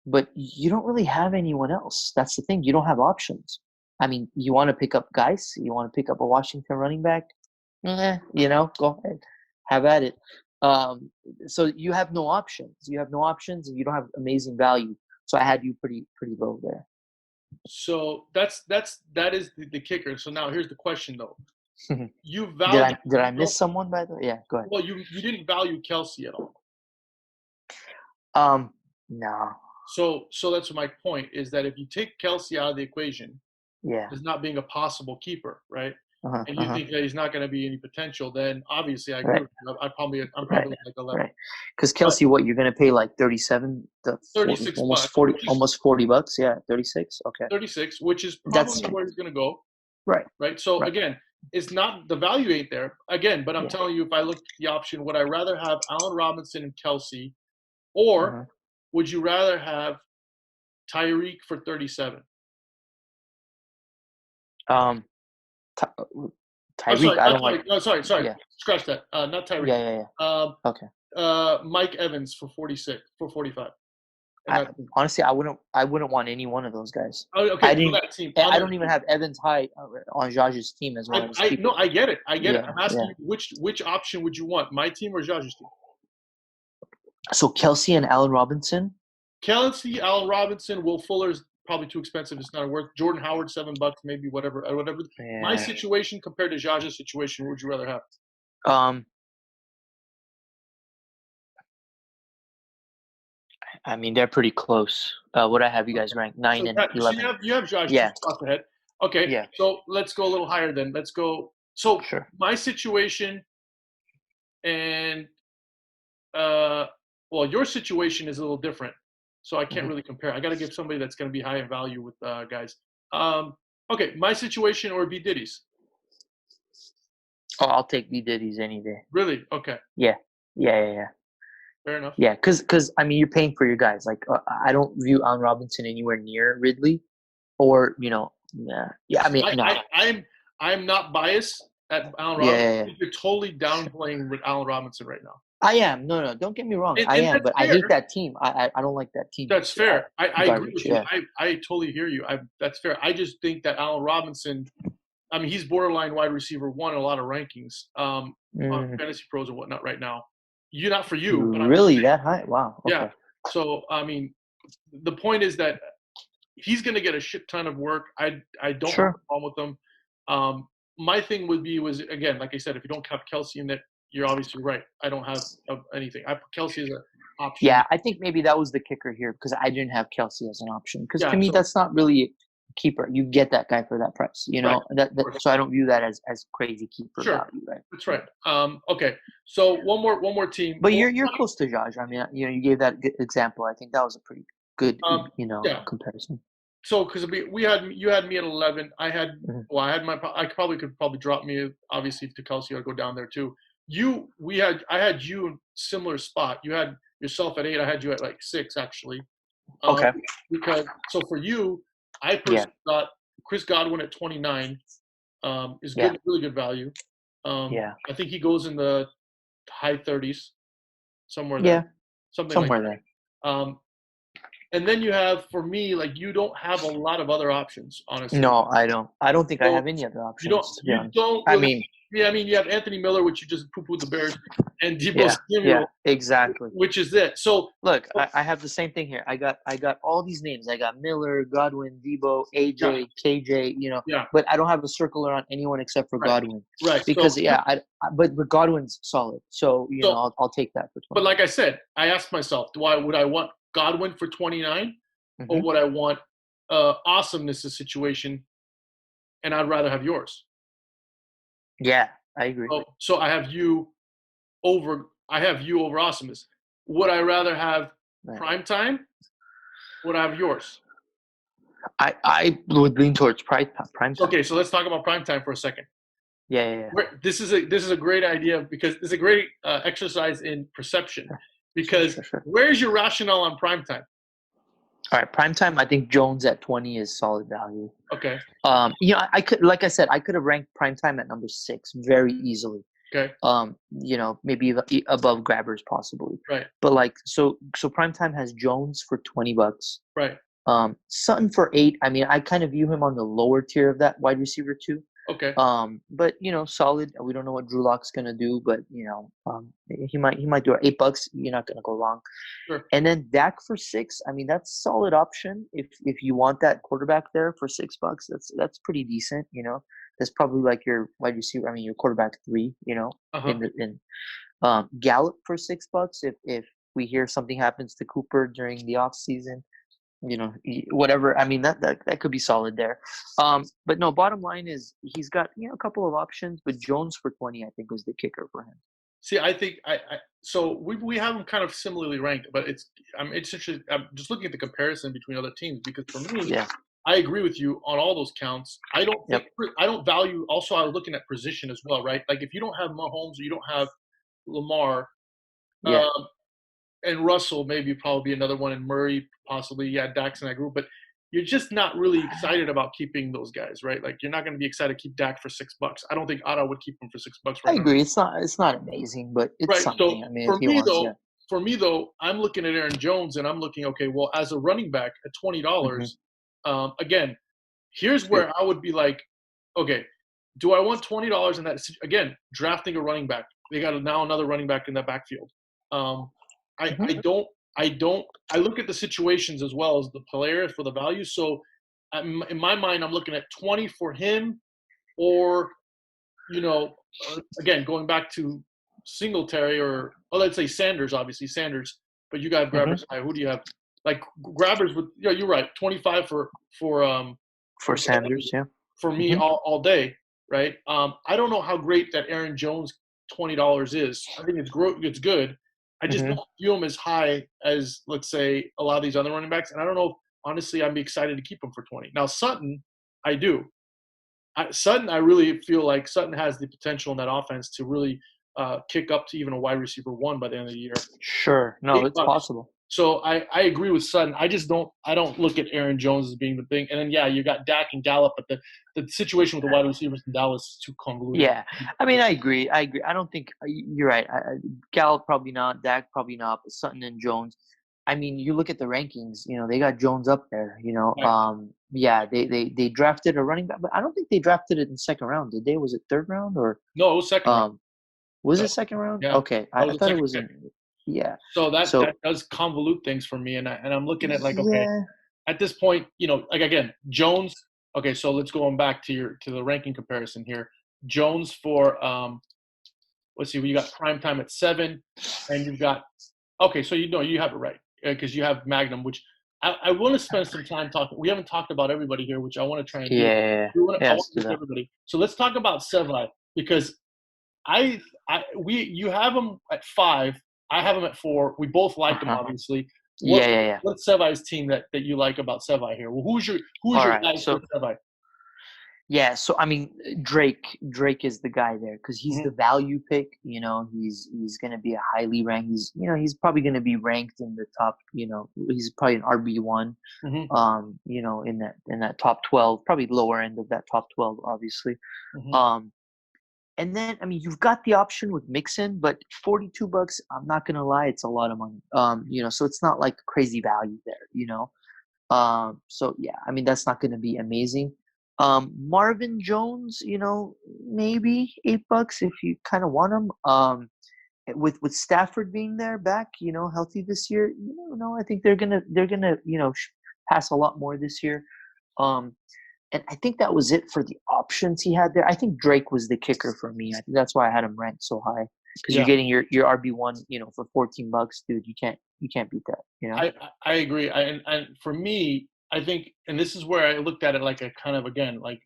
But you don't really have anyone else. That's the thing. You don't have options. I mean, you want to pick up guys? You want to pick up a Washington running back? Go ahead, have at it. So you have no options. You have no options, and you don't have amazing value. So I had you pretty low there. So that is the kicker. So now here's the question though. You value. Did I miss someone by the way? Yeah, go ahead. Well, you didn't value Kelsey at all. No. So that's my point is that if you take Kelsey out of the equation, as not being a possible keeper, right? And you think that he's not going to be any potential, then obviously I agree with you. I'm probably like 11. Right. Because Kelsey, what you're going to pay like 37 to 36 almost bucks, almost $40. Yeah, 36. Okay. 36, which is probably where he's going to go. Right. Right. So again, it's not the value ain't there again, but I'm telling you, if I look at the option, would I rather have Allen Robinson and Kelsey, or would you rather have Tyreek for 37? Tyreek, Sorry. Yeah. Scratch that. Not Tyreek. Yeah. Okay. Mike Evans for 46, for 45. Honestly, I wouldn't want any one of those guys. Oh, okay. I don't even have Evans high on Jaj's team as well. I get it. I'm asking you, which option would you want, my team or Jaj's team? So Kelsey and Allen Robinson. Kelsey, Allen Robinson, Will Fuller's probably too expensive. It's not worth. Jordan Howard, $7, maybe whatever. Yeah. My situation compared to Jaj's situation, what would you rather have? I mean, they're pretty close. What I have you guys ranked 9 and 11. So you have Jaj just off the head. Okay. Yeah. So let's go a little higher then. Let's go. So my situation and your situation is a little different. So I can't really compare. I got to give somebody that's going to be high in value with guys. Okay, my situation or B Diddy's. Oh, I'll take B Diddy's any day. Really? Okay. Yeah. Fair enough. Yeah, because I mean, you're paying for your guys. Like, I don't view Allen Robinson anywhere near Ridley, or I mean, I'm not biased at Allen Robinson. Yeah. You're totally downplaying Allen Robinson right now. I am. No, don't get me wrong. I am, but fair. I hate that team. I don't like that team. That's fair. I agree with you. I totally hear you. That's fair. I just think that Allen Robinson, I mean, he's borderline wide receiver one in a lot of rankings on Fantasy Pros and whatnot right now. Not for you. But really that high? Wow. Okay. Yeah. So, I mean, the point is that he's going to get a shit ton of work. I don't have a problem with him. My thing was again, like I said, if you don't have Kelsey in it, you're obviously right. I don't have anything. I put Kelsey as an option. Yeah, I think maybe that was the kicker here because I didn't have Kelsey as an option. Because to me, that's not really a keeper. You get that guy for that price, so I don't view that as crazy keeper value, right? That's right. Okay, so one more team. But you're close to Jaj. I mean, you gave that example. I think that was a pretty good, comparison. So because you had me at 11, I had I could probably drop me obviously to Kelsey or go down there too. I had you in similar spot. You had yourself at 8. I had you at like 6 actually. Okay. Because so for you, I personally thought Chris Godwin at 29 is good, really good value. I think he goes in the high 30s, somewhere there. Somewhere there. And then you have, for me, like you don't have a lot of other options, honestly. No, I don't. I don't think I So have any other you don't options, to be you honest. don't I really. mean, Yeah, I mean you have Anthony Miller, which you just poo-pooed the Bears, and Debo yeah, Samuel, exactly. which is it. So Look, I have the same thing here. I got all these names. I got Miller, Godwin, Debo, yeah, AJ, KJ. yeah, But I don't have a circle around anyone except for right, Godwin, right. because but Godwin's solid. So So I'll take that for but 20. like I said, I asked myself, would I want Godwin for 29, or Hmm. would I want Awesomeness situation, and I'd rather have yours. Yeah, I agree. So I have you over Awesomeness. Would I rather have Right. prime time? Would I have yours? I would lean towards prime time. Okay, so let's talk about prime time for a second. Yeah. This is a great idea, because it's a great exercise in perception. Because Sure. where's your rationale on prime time? All right, prime time. I think Jones at 20 is solid value. Okay. I could, like I said, I could have ranked prime time at number 6 very easily. Okay. Maybe above Grabbers possibly. Right. But like, so prime time has Jones for $20. Right. Sutton for 8. I mean, I kind of view him on the lower tier of that wide receiver too. Okay. But solid. We don't know what Drew Lock's gonna do, but he might do it. $8. You're not gonna go wrong. Sure. And then Dak for 6. I mean, that's a solid option if you want that quarterback there for $6. That's pretty decent. That's probably like your wide receiver. I mean, your quarterback 3. Uh-huh. Gallup for $6. If we hear something happens to Cooper during the off season, whatever. I mean, that could be solid there. But no, bottom line is he's got a couple of options, but Jones for 20 I think was the kicker for him. See, I think so we have them kind of similarly ranked, but I'm interested. I'm just looking at the comparison between other teams, because for me, I agree with you on all those counts. I don't value. Also, I was looking at position as well, right? Like if you don't have Mahomes or you don't have Lamar, and Russell, maybe probably another one, and Murray possibly, Dak's in that group, but you're just not really excited about keeping those guys, right? Like you're not going to be excited to keep Dak for $6. I don't think Otto would keep him for $6 right I now. agree. It's not amazing, but it's right. something. So I mean, if he wants, for me though, I'm looking at Aaron Jones and I'm looking, okay, well, as a running back at $20, again, here's where I would be like, okay, do I want $20 in that? Again, drafting a running back, they got now another running back in that backfield. I look at the situations as well as the players for the value. So in my mind, I'm looking at 20 for him, or again, going back to Singletary, or let's say Sanders, obviously Sanders, but you got Grabbers. Who do you have? Like Grabbers with you're right, 25 for Sanders, for me all day, right? I don't know how great that Aaron Jones $20 is. I think it's good. I just don't view him as high as, let's say, a lot of these other running backs. And I don't know if, honestly, I'd be excited to keep him for 20. Now, Sutton, I do. I really feel like Sutton has the potential in that offense to really kick up to even a wide receiver 1 by the end of the year. Sure. No, it's possible. So I agree with Sutton. I don't look at Aaron Jones as being the thing. And then, you got Dak and Gallup, but the situation with the wide receivers in Dallas is too convoluted. Yeah. I mean, I agree. I don't think you're right. Gallup probably not, Dak probably not, but Sutton and Jones. I mean, you look at the rankings, they got Jones up there, Right. They drafted a running back, but I don't think they drafted it in second round, did they? Was it third round or? No, it was second round. Was it second round? Yeah. Okay. I thought it was So that does convolute things for me, and I'm looking at like, okay, at this point, like again, Jones. Okay, so let's go on back to the ranking comparison here. Jones for let's see, you got prime time at 7, and you've got so you have it right, because you have Magnum, which I want to spend some time talking. We haven't talked about everybody here, which I want to try and do. Yeah. I want to do everybody. So let's talk about Sevi, because you have him at 5. I have him at 4. We both like him, obviously. What's Sevi's team that you like about Sevi here? Well, who's your guy for Sevi? Yeah, so I mean, Drake is the guy there because he's the value pick. He's going to be a highly ranked. He's probably going to be ranked in the top. He's probably an RB1. In that top 12, probably lower end of that top 12, obviously. And then, I mean, you've got the option with Mixon, but $42, I'm not gonna lie, it's a lot of money. So it's not like crazy value there. So yeah, I mean, that's not gonna be amazing. Marvin Jones, maybe $8 if you kind of want him. With Stafford being there back, healthy this year, I think they're gonna pass a lot more this year. And I think that was it for the options he had there. I think Drake was the kicker for me. I think that's why I had him ranked so high, because you're getting your RB1, for $14, dude. You can't beat that. I agree. And for me, I think, and this is where I looked at it like a kind of, again, like,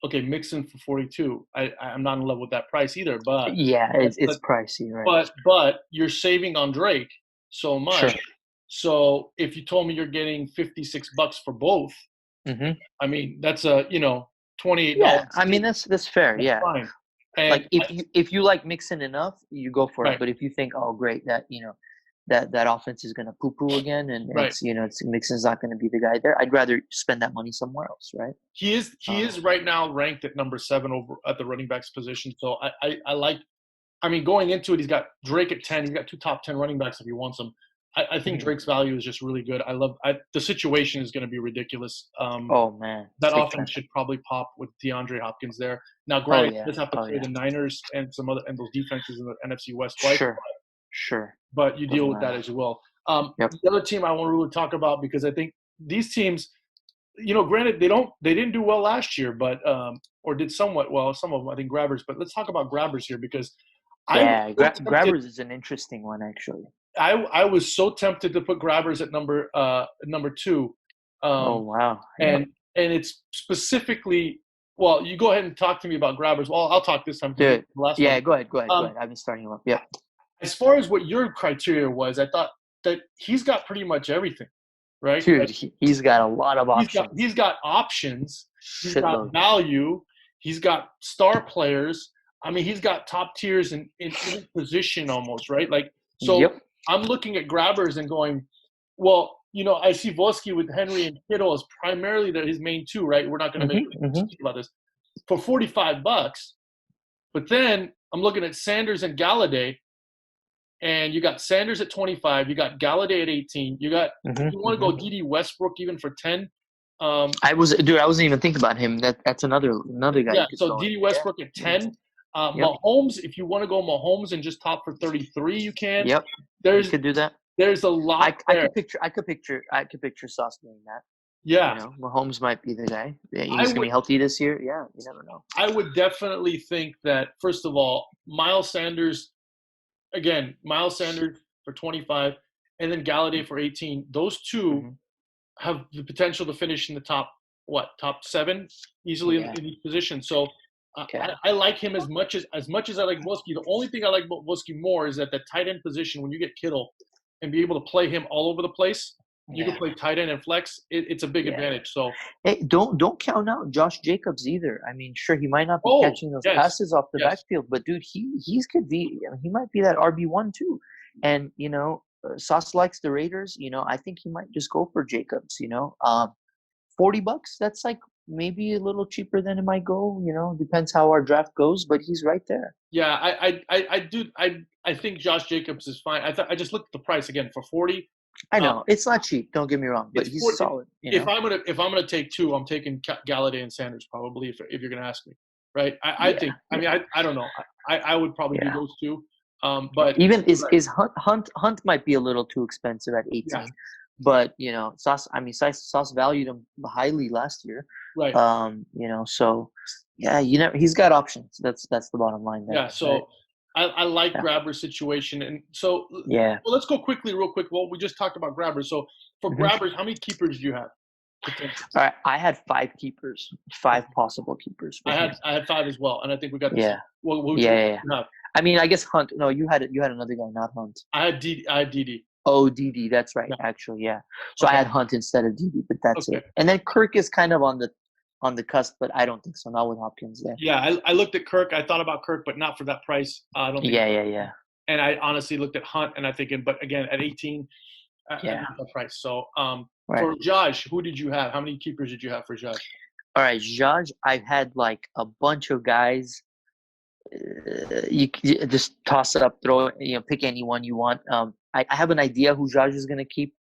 okay, Mixon for 42. I'm not in love with that price either, but yeah, it's pricey, right? But you're saving on Drake so much. Sure. So if you told me you're getting $56 for both, Mm-hmm. I mean, that's a $28. Yeah, I mean that's fair. That's yeah, fine. And like if you like Mixon enough, you go for Right. it. But if you think, oh great, that offense is gonna poo poo again, and Right. it's Mixon's not gonna be the guy there, I'd rather spend that money somewhere else, right? He is right now ranked at number 7 over at the running backs position. So I like. I mean, going into it, he's got Drake at 10. He's got 2 top 10 running backs if he wants them. I think Drake's value is just really good. The situation is going to be ridiculous. Oh man, that offense should probably pop with DeAndre Hopkins there. Now, granted, he does have to play the Niners and some other and those defenses in the NFC West twice. Sure. But you deal with that as well. Yep. The other team I want to really talk about, because I think these teams, granted they didn't do well last year, but or did somewhat well. Some of them, I think, Grabbers. But let's talk about Grabbers here, because Grabbers is an interesting one, actually. I was so tempted to put Grabbers at number 2. Oh wow! And it's specifically, well, you go ahead and talk to me about Grabbers. Well, I'll talk this time. Dude, go ahead. I've been starting him up. Yeah. As far as what your criteria was, I thought that he's got pretty much everything, right? Dude, he's got a lot of options. He's got options. He's got value. He's got star players. I mean, he's got top tiers in every position almost, right? Like, so. Yep. I'm looking at Grabbers and going, well, I see Voski with Henry and Kittle as primarily his main 2, right? We're not going to make a mistake about this. For $45, but then I'm looking at Sanders and Galladay, and you got Sanders at 25, you got Galladay at 18, you got you want to go D.D. Westbrook even for 10. I wasn't even thinking about him. That's another guy. Yeah, so D.D. Westbrook at 10. Mahomes, if you want to go Mahomes and just top for 33, you can. Yep. You could do that. There's a lot. I could picture Sauce doing that. Yeah. Mahomes might be the guy. He's gonna be healthy this year. Yeah, you never know. I would definitely think that, first of all, Miles Sanders for 25, and then Galladay for 18. Those 2 have the potential to finish in the top 7 easily in each position. So. I like him as much as I like Voski. The only thing I like about Voski more is that the tight end position, when you get Kittle and be able to play him all over the place, you can play tight end and flex. It's a big advantage. So hey, don't count out Josh Jacobs either. I mean, sure, he might not be catching those passes off the backfield, but dude, he could be. He might be that RB1 too. And Sauce likes the Raiders. I think he might just go for Jacobs. $40. That's like maybe a little cheaper than it might go. Depends how our draft goes, but he's right there. Yeah, I think Josh Jacobs is fine. I just looked at the price again for 40. I know it's not cheap. Don't get me wrong, but he's 40, solid. If I'm gonna take 2, I'm taking Galladay and Sanders probably. If you're gonna ask me, right? I think. I mean, I don't know. I would probably do those 2. But even is Hunt might be a little too expensive at 18. Yeah. But Sauce valued him highly last year. Right. So yeah, he's got options. That's the bottom line there. Yeah. So I like Grabber's situation, and so well, let's go real quick. Well, we just talked about Grabbers. So for Grabbers, how many keepers do you have? All right, I had 5 keepers, 5 possible keepers. I had 5 as well, and I think we got this. Yeah. Well, yeah. I mean, I guess Hunt. No, you had another guy, not Hunt. I had DD. Oh, DD, that's right. Yeah. Actually, yeah. So I had Hunt instead of DD, but that's it. And then Kirk is kind of on the cusp, but I don't think so. Not with Hopkins there. Yeah, I looked at Kirk. I thought about Kirk, but not for that price. I don't think. Yeah. And I honestly looked at Hunt, and I thinking, but again, at 18, not the price. So, for Josh, who did you have? How many keepers did you have for Josh? All right, Josh, I've had like a bunch of guys You just toss it up, throw it, pick anyone you want. I have an idea who Jaj is going to keep.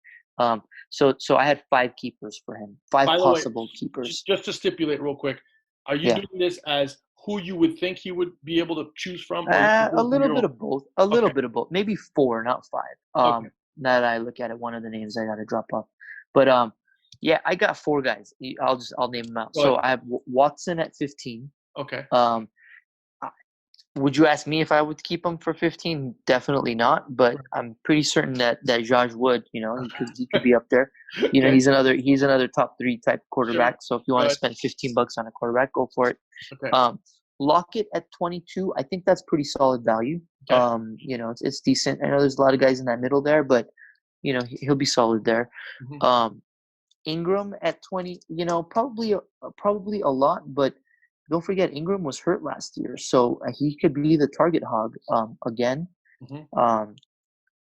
So I had 5 keepers for him, five By the way, possible keepers. just to stipulate real quick, are you Yeah, doing this as who you would think he would be able to choose from, or you a do it from little your bit own? of both. A little Okay, bit of both. Maybe 4, not 5. okay, Now that I look at it, one of the names I got to drop off. But yeah, I got 4 guys. I'll name them out. go So ahead. I have Watson at 15. Okay, Um, Would you ask me if I would keep him for 15? Definitely not. But I'm pretty certain that Jaj would. He could be up there. okay, He's another top 3 type sure, quarterback. So if you go want to ahead. spend $15 on a quarterback, go for it. Okay, Lockett at 22. I think that's pretty solid value. okay, It's decent. I know there's a lot of guys in that middle there, but he'll be solid there. hmm Um, Ingram at 20. Probably a lot, but don't forget Ingram was hurt last year, so he could be the target hog again. hmm Um,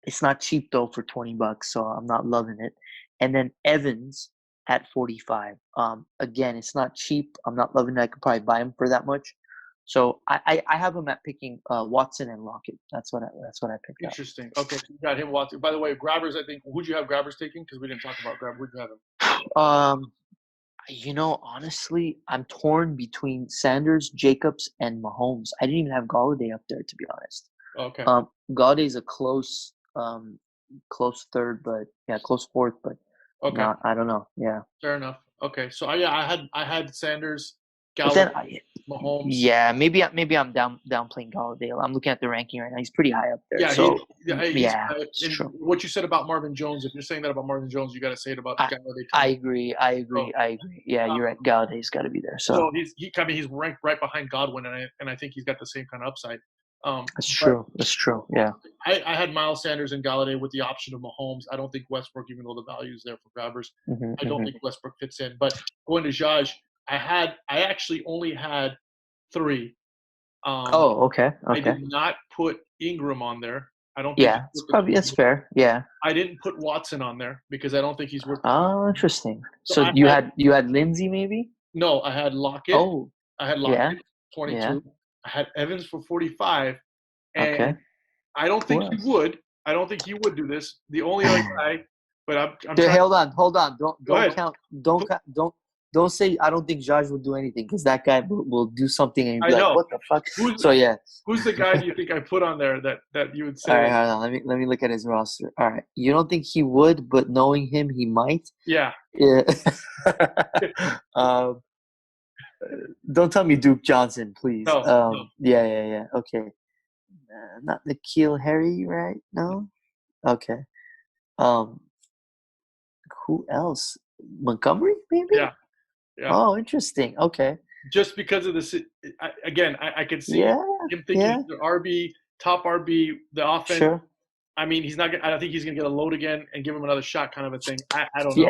it's not cheap though for $20, so I'm not loving it. And then Evans at 45. Again, it's not cheap. I'm not loving it. I could probably buy him for that much. So I have him at picking Watson and Lockett. That's what I picked up. Interesting. Okay, so you got him Watson. By the way, grabbers. I think who'd you have grabbers taking? Because we didn't talk about grab. Who'd you have him? Um, honestly, I'm torn between Sanders, Jacobs, and Mahomes. I didn't even have Galladay up there, to be honest. Okay, Galladay's a close third, but yeah, close fourth, but okay, not. I don't know. Yeah, fair enough. Okay, so I had Sanders, but then, Galloway, Mahomes. yeah, maybe I'm downplaying Galladay. I'm looking at the ranking right now. He's pretty high up there. Yeah, So he's yeah, it's and true. what you said about Marvin Jones. If you're saying that about Marvin Jones, you got to say it about I Galloway I too. agree. I So, agree. I agree. Yeah, you're right. Galladay's got to be there. so So he's ranked right behind Godwin, and I think he's got the same kind of upside. that's But true. That's true. Yeah. I had Miles Sanders and Galladay with the option of Mahomes. I don't think Westbrook, even though the value is there for grabbers, hmm I don't hmm think Westbrook fits in. But going to Jaj, I actually only had 3. Um, Oh, okay. I Okay. did not put Ingram on there. I don't think Yeah, he's it's worth the probably that's 20. fair. Yeah. I didn't put Watson on there because I don't think he's worth the 20. Oh, interesting. So So you had Lindsay maybe? no, I had Lockett. Oh, I had yeah, Lockett, yeah. 22. I had Evans for 45, Okay. and I don't Who think he else? would. I don't think he would do this. The only other guy, but I'm Dude, trying. hold on. Don't Go don't ahead. count. Don't Put- count. Don't say I don't think Josh will do anything because that guy will do something and you'll I be like, know. what the fuck? Who's So yeah. who's the guy do you think I put on there that you would All say right, like, hold on. Let me look at his roster. All right, you don't think he would, but knowing him, he might. yeah, Yeah. um, don't tell me Duke Johnson, please. no, no. Yeah. Okay. Not Nikhil Harry, right? No. Okay. Um, who else? Montgomery, maybe? Yeah, yeah. Oh, interesting. Okay. Just because of this, again, I could see Yeah, him thinking yeah, the RB, top RB, the offense. sure. I mean, he's not. I don't think he's gonna get a load again and give him another shot, kind of a thing. I don't know.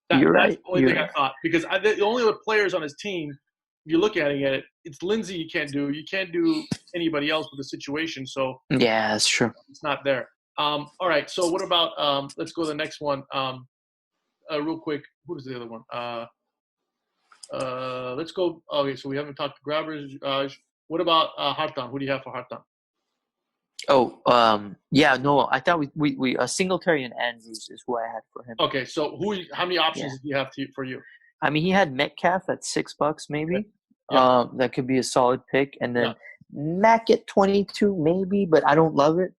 Yeah, you're That's right. the only You're thing I right. thought because the only other players on his team, if you look at it, it's Lindsey. You can't do. You can't do anybody else with the situation. So Yeah, that's true. it's not there. All right. So what about? Let's go to the next one. Real quick. Who is the other one? Let's go. Okay. So we haven't talked to grabbers. What about Hartan? Who do you have for Hartan? Oh, yeah, no, I thought we Singletary and Andrews is who I had for him. Okay. So how many Yeah. options do you have for you? I mean, he had Metcalf at $6 maybe. Yeah. That could be a solid pick, and Yeah. then Mac at 22 maybe, but I don't love it.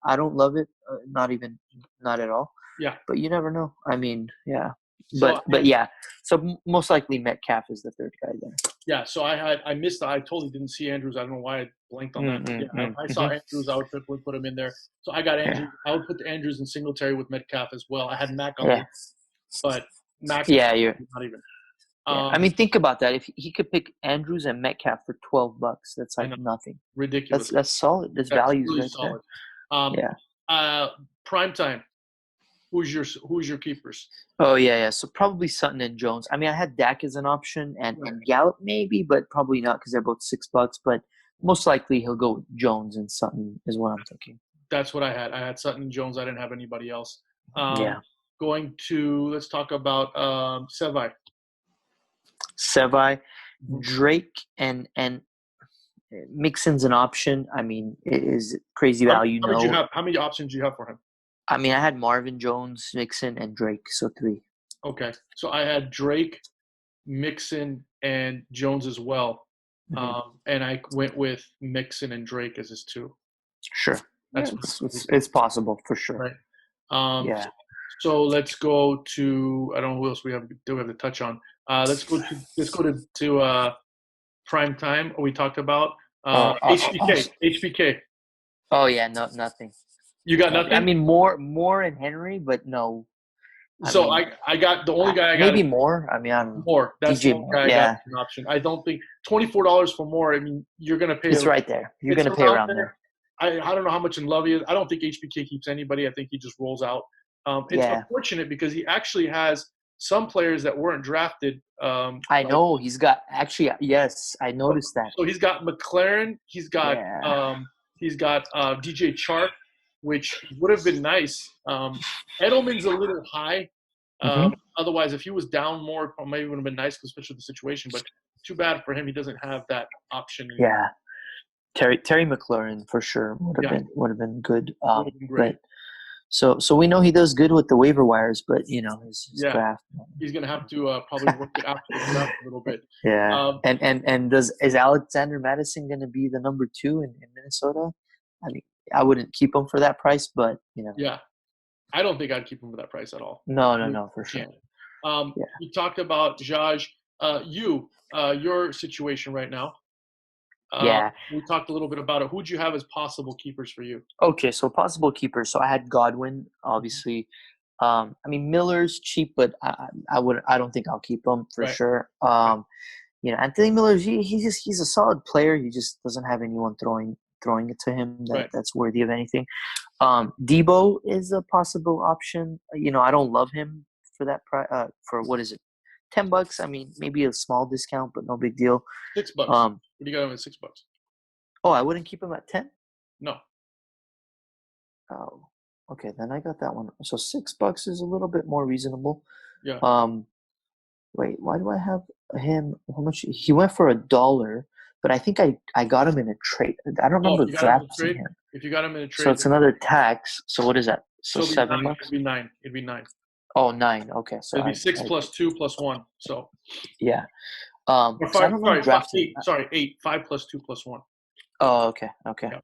Not at all. Yeah. But you never know. I mean, yeah. So But yeah. So most likely Metcalf is the third guy there. yeah, so I missed. I totally didn't see Andrews. I don't know why I blanked on that. Yeah, I saw Andrews. I would put him in there. So I got Andrews. I would put the Andrews and Singletary with Metcalf as well. I had Mac on the Yeah. list, but Mac Yeah, you're. not even. Yeah. I mean, think about that. If he could pick Andrews and Metcalf for $12, that's I like know, nothing. ridiculous. That's solid. That's That's values really right solid. there. Yeah. Prime time. Who's your keepers? Oh yeah. So probably Sutton and Jones. I mean, I had Dak as an option and Gallup maybe, but probably not because they're both $6. But most likely he'll go with Jones and Sutton is what I'm thinking. That's what I had. I had Sutton and Jones. I didn't have anybody else. Yeah. Going to let's talk about Sevai. Drake and Mixon's an option. I mean, it is crazy value. How many options do you have for him? I mean, I had Marvin Jones, Mixon, and Drake, so 3. Okay, so I had Drake, Mixon, and Jones as well, and I went with Mixon and Drake as his 2. Sure, it's possible for sure. Right. Yeah. So let's go to, I don't know who else we have to touch on. Let's go to prime time. We talked about HBK. Oh yeah, nothing. You got nothing? I mean, more in Henry, but no. I got the only guy I got. Maybe more. I mean, I don't know. More. That's DJ the only guy I got an option. I don't think $24 for more. I mean, you're gonna pay. It's right there. You're gonna pay around there. I don't know how much in love he is. I don't think HBK keeps anybody. I think he just rolls out. It's unfortunate because he actually has some players that weren't drafted. I know he's got yes, I noticed that. So he's got McLaren. He's got DJ Chark, which would have been nice. Edelman's a little high. Otherwise, if he was down more, it maybe would have been nice, especially the situation. But too bad for him; he doesn't have that option anymore. Yeah, Terry McLaurin for sure would have been good. Would have been great. But, so we know he does good with the waiver wires, but his draft. He's gonna have to probably work it after the draft a little bit. Yeah, and is Alexander Madison gonna be the number 2 in Minnesota? I mean, I wouldn't keep him for that price, but Yeah, I don't think I'd keep him for that price at all. No, for sure. You talked about Jaj. Your situation right now. We talked a little bit about it. Who'd you have as possible keepers for you? Okay, so possible keepers. So I had Godwin, obviously. I mean, Miller's cheap, but I don't think I'll keep him for sure. Anthony Miller, he's a solid player. He just doesn't have anyone throwing it to him that's worthy of anything. Debo is a possible option. I don't love him for that price. For what is it? $10. I mean, maybe a small discount, but no big deal. $6. What do you got him at $6? Oh, I wouldn't keep him at 10? No. Oh, okay. Then I got that one. So $6 is a little bit more reasonable. Yeah. Wait, why do I have him? How much? He went for $1, but I think I got him in a trade. I don't remember drafting him. If you got him in a trade, so it's another tax. So what is that? So $7. It'd be 9. It'd be 9. Oh, 9. Okay, so it'd be 6 plus 2 plus 1. So yeah. Or 5, sorry, 8. 5 plus 2 plus 1. Oh, okay. Yeah.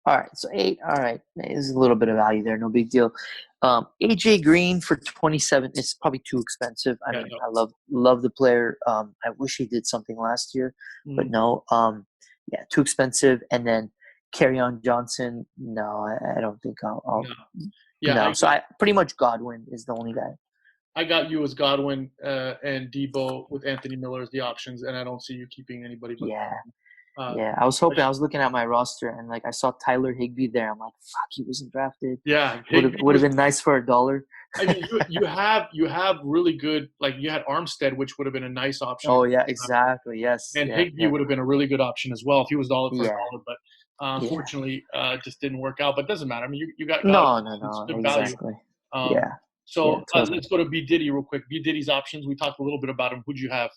All right, so 8. All right, there's a little bit of value there. No big deal. AJ Green for 27. It's probably too expensive. I mean, I love the player. I wish he did something last year, but no. Too expensive. And then Kerryon Johnson. No, I don't think I'll. No. Yeah. So I pretty much Godwin is the only guy. I got you as Godwin and Debo with Anthony Miller as the options, and I don't see you keeping anybody. But I was hoping. I was looking at my roster, and I saw Tyler Higbee there. I'm like, fuck, he wasn't drafted. Yeah, would have been nice for $1. I mean, you have really good. You had Armstead, which would have been a nice option. Oh yeah, exactly. Yes. And Higbee would have been a really good option as well if he was $1 for $1. But unfortunately, it just didn't work out. But it doesn't matter. I mean, you got no, exactly. So let's go to B Diddy real quick. B Diddy's options. We talked a little bit about him. Who'd you have?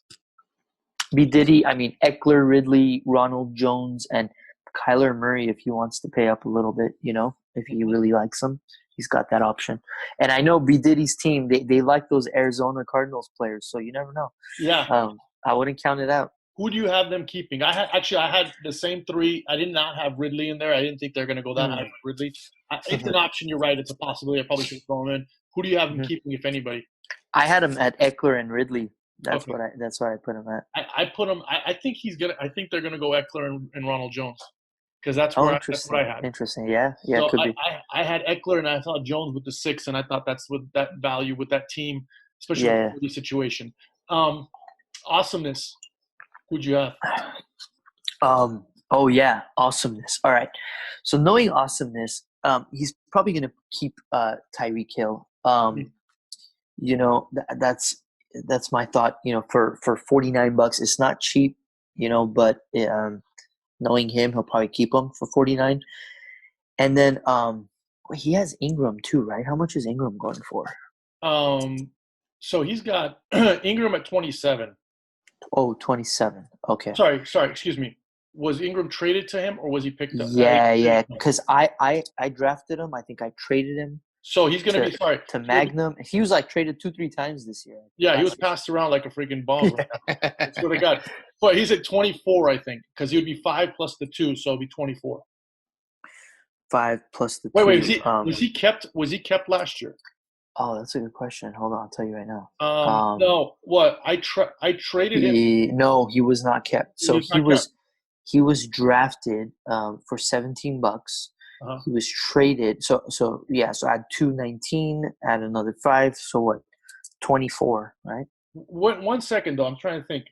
B Diddy. I mean, Eckler, Ridley, Ronald Jones, and Kyler Murray. If he wants to pay up a little bit, if he really likes him, he's got that option. And I know B Diddy's team. They like those Arizona Cardinals players, so you never know. Yeah. I wouldn't count it out. Who do you have them keeping? I had the same 3. I did not have Ridley in there. I didn't think they're going to go that high for Ridley. It's an option. You're right. It's a possibility. I probably should have thrown him in. Who do you have them keeping, if anybody? I had him at Eckler and Ridley. That's where I put him at. I put him. I think they're gonna go Eckler and Ronald Jones, because that's what I had. Interesting. Yeah. So could be. I had Eckler and I thought Jones with the 6, and I thought that's with that value with that team, especially with the situation. Awesomeness. Who'd you have? Awesomeness. All right. So knowing Awesomeness, he's probably gonna keep Tyreek Hill. That's my thought. For $49, it's not cheap. But knowing him, he'll probably keep him for 49. And then he has Ingram too, right? How much is Ingram going for? So he's got Ingram at 27. Oh, 27. Okay. Sorry. Excuse me. was Ingram traded to him or was he picked up? Yeah. Because I drafted him. I think I traded him So he's gonna be to Magnum. He was like traded 2-3 times this year. Yeah, he was passed around like a freaking bomb. Right now. That's what I got. But he's at 24, I think, because he would be 5 plus the 2, so it'd be 24. 5 plus the 2. Wait, was he kept? Was he kept last year? Oh, that's a good question. Hold on, I'll tell you right now. No, what I traded him. No, he was not kept. So he was drafted for $17. Uh-huh. He was traded. So I had 219, add another 5. So what? 24, right? 1 second though, I'm trying to think.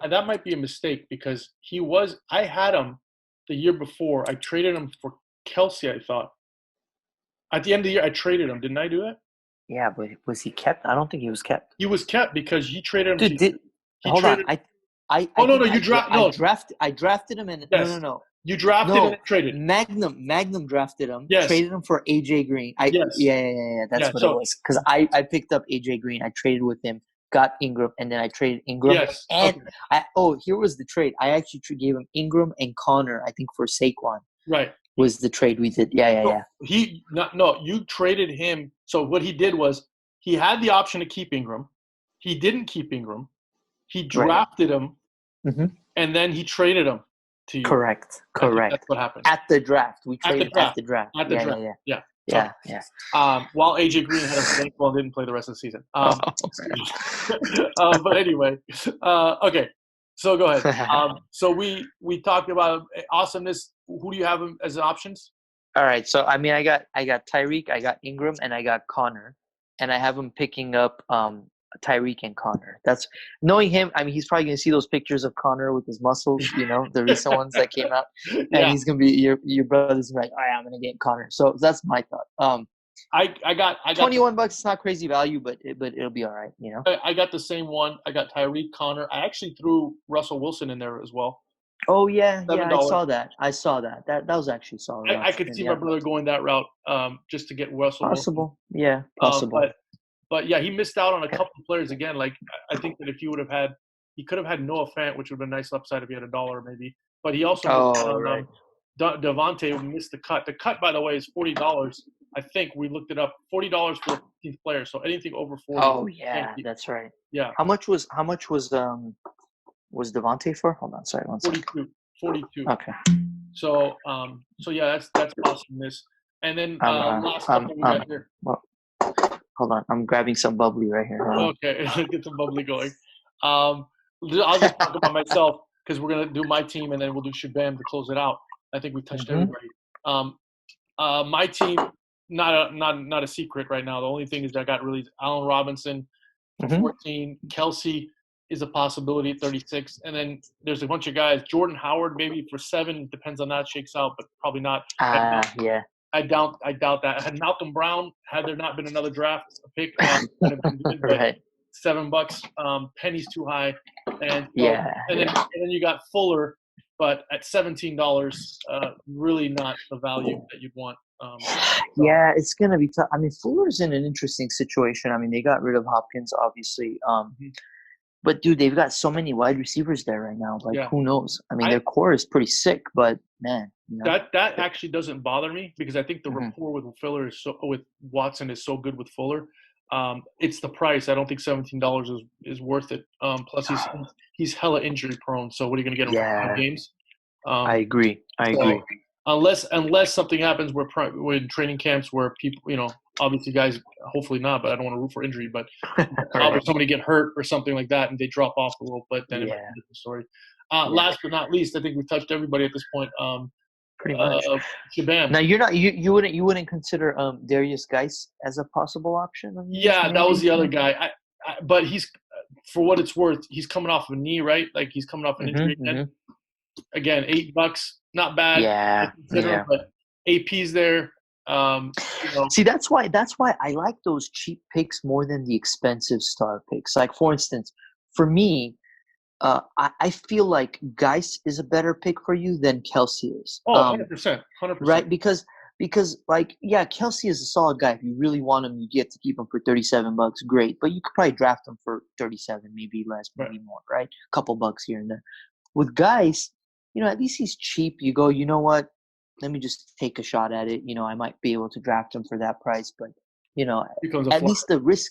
That might be a mistake because I had him the year before. I traded him for Kelsey, I thought. At the end of the year, I traded him. Didn't I do that? Yeah, but was he kept? I don't think he was kept. He was kept because you traded him. Dude, hold on. I drafted him and yes. no. You drafted and traded. Magnum drafted him. Yes. Traded him for AJ Green. Yes. Yeah. That's what it was. Because I picked up AJ Green. I traded with him. Got Ingram, and then I traded Ingram. Yes. And here was the trade. I actually gave him Ingram and Connor, I think, for Saquon. Right. Was the trade we did. Yeah. You traded him. So what he did was he had the option to keep Ingram. He didn't keep Ingram. He drafted him, and then he traded him to you. Correct. That's what happened. At the draft. We traded at the draft. Yeah. While AJ Green had a bank ball, didn't play the rest of the season. But anyway, okay. So go ahead. So we talked about Awesomeness. Who do you have as options? All right. So I mean, I got Tyreek, I got Ingram, and I got Connor, and I have him picking up Tyreek and Connor. That's knowing him. I mean, he's probably gonna see those pictures of Connor with his muscles, the recent ones that came out, and he's gonna be your brother's gonna be like, all right, I'm gonna get Connor. So that's my thought. I got $21. It's not crazy value, but it'll be all right. I got the same one. I got Tyreek, Connor. I actually threw Russell Wilson in there as well. Oh yeah, I saw that. That was actually solid. I could see my brother going that route, just to get Russell. Possible, Wilson. Yeah, possible. But yeah, he missed out on a couple of players again. Like I think that if he could have had Noah Fant, which would have been a nice upside if he had $1 maybe. But he also Devontae missed the cut. The cut, by the way, is $40. I think we looked it up. $40 for a 15th player. So anything over 40. Oh yeah, that's right. Yeah. How much was Devontae for? Hold on, sorry, 1 second. 42. Okay. So yeah, that's Awesomeness. And then last couple we got here. Well, hold on, I'm grabbing some bubbly right here. Okay, get some bubbly going. I'll just talk about myself because we're gonna do my team and then we'll do Shabam to close it out. I think we touched everybody. My team, not a secret right now. The only thing is that I got released Allen Robinson for 14. Kelsey is a possibility at 36, and then there's a bunch of guys. Jordan Howard maybe for 7. Depends on that shakes out, but probably not. Yeah. I doubt that. I had Malcolm Brown. Had there not been another draft pick, right. $7. Penny's too high, and then you got Fuller, but at $17, really not the value that you'd want. Yeah, it's gonna be tough. I mean, Fuller's in an interesting situation. I mean, they got rid of Hopkins, obviously. But dude, they've got so many wide receivers there right now. Like, who knows? I mean, their core is pretty sick, but man, that actually doesn't bother me because I think the rapport with Fuller with Watson is so good with Fuller. It's the price. I don't think $17 is worth it. Plus, he's hella injury prone. So what are you going to get him for 5 games? I agree. Unless something happens where in training camps where people, obviously guys, hopefully not, but I don't want to root for injury, but somebody get hurt or something like that and they drop off a little bit, then it might be a different story. Last but not least, I think we've touched everybody at this point. Pretty much. Shabam. Now you wouldn't consider Darius Geis as a possible option? Yeah, that was the other guy. But he's, for what it's worth, he's coming off of a knee, right? Like he's coming off an injury again. Again, $8, not bad. Yeah. But AP's there. See, that's why I like those cheap picks more than the expensive star picks. Like, for instance, for me, I feel like Geis is a better pick for you than Kelsey is. 100%. Right? Because Kelsey is a solid guy. If you really want him, you get to keep him for $37. Great. But you could probably draft him for 37, maybe less, maybe more, right? A couple bucks here and there. With Geis, at least he's cheap. You go, you know what? Let me just take a shot at it. I might be able to draft him for that price, but Becomes a at flop. least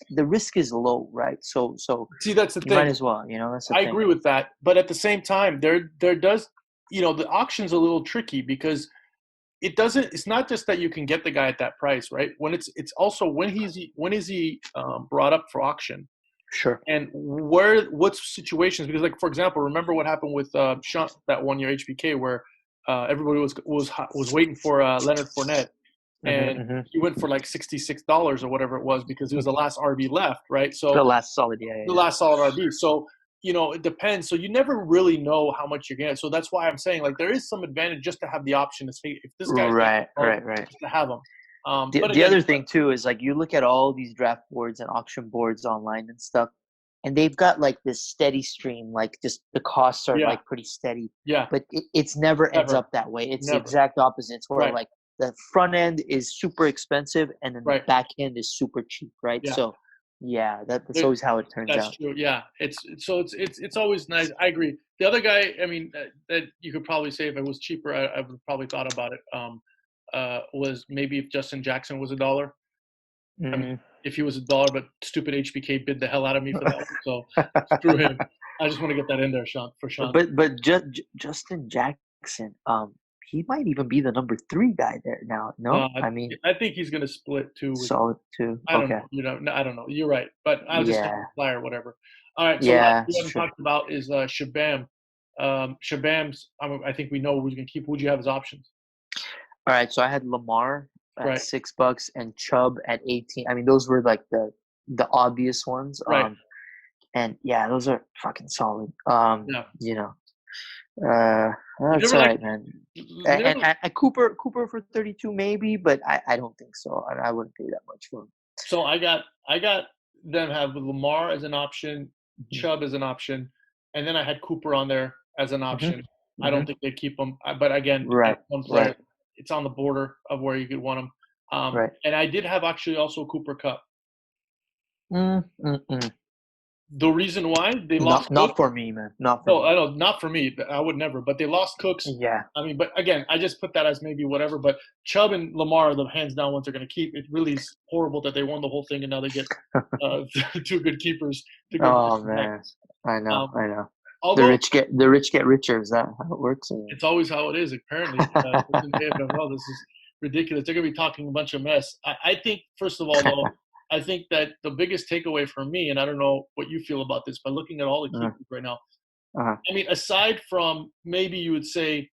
the risk is low, right? So See, that's the you might thing. as well. That's the I thing. agree with that, but at the same time, there does, the auction's a little tricky because it's not just that you can get the guy at that price, right? When it's also when is he brought up for auction, Sure. and what situations, because like, for example, remember what happened with Sean that 1 year HBK where everybody was waiting for Leonard Fournette, and Mm-hmm. he went for like $66 or whatever it was because he was the last RB left, right? The So last solid, yeah. the last solid RB. So, it depends. So you never really know how much you're getting. So that's why I'm saying, like, there is some advantage just to have the option to say, if this guy's Right. just to have him. The, But the again, other thing too is like you look at all these draft boards and auction boards online and stuff, and they've got like this steady stream, like just the costs are yeah, like pretty steady, yeah, but it's never ends never, up that way. It's the never. exact opposite. It's where Right, like the front end is super expensive and then the right. back end is super cheap, right? Yeah. So yeah, that's There- always how it turns That's out. true. Yeah, it's always nice. I agree. The other guy, I mean, that you could probably say if it was cheaper, I would probably thought about it. Was maybe if Justin Jackson was $1. I mean, Mm. if he was $1, but stupid HBK bid the hell out of me for that one, so screw him. I just want to get that in there, Sean, for Sean. But Justin Jackson, he might even be the number 3 guy there now. No, I mean I think he's going to split too. solid too. I don't Okay. know. No, I don't know. You're right, but I'll just Yeah. fly or whatever. All right. So last Yeah, we it's haven't true. talked about is Shabam. Shabam's. I think we know who we can keep. Who'd you have as options? All right, so I had Lamar at Right. $6 and Chubb at 18. I mean, those were like the obvious ones. Right. And yeah, those are fucking solid. Yeah. That's never all like- right, man. never- And Cooper for 32 maybe, but I don't think so. I wouldn't pay that much for him. So I got them have Lamar as an option, Chubb as an option, and then I had Cooper on there as an option. I don't think they keep him, but again, Right, that's one player. right. It's on the border of where you could want him. Right. And I did have actually also Cooper Cup. Mm-mm. The reason why they lost Not Cooks, for me, man. Not for no, me. I know, not for me. I would never. But they lost Cooks. Yeah. I mean, but again, I just put that as maybe whatever. But Chubb and Lamar are the hands down ones they're going to keep. It really is horrible that they won the whole thing and now they get 2 good keepers. To go Oh man, I know. Although, The rich get richer. Is that how it works? it's always how it is, apparently. Within AFFL, this is ridiculous. They're going to be talking a bunch of mess. I think, first of all, though, I think that the biggest takeaway for me, and I don't know what you feel about this, by looking at all the keepers right now, I mean, aside from maybe you would say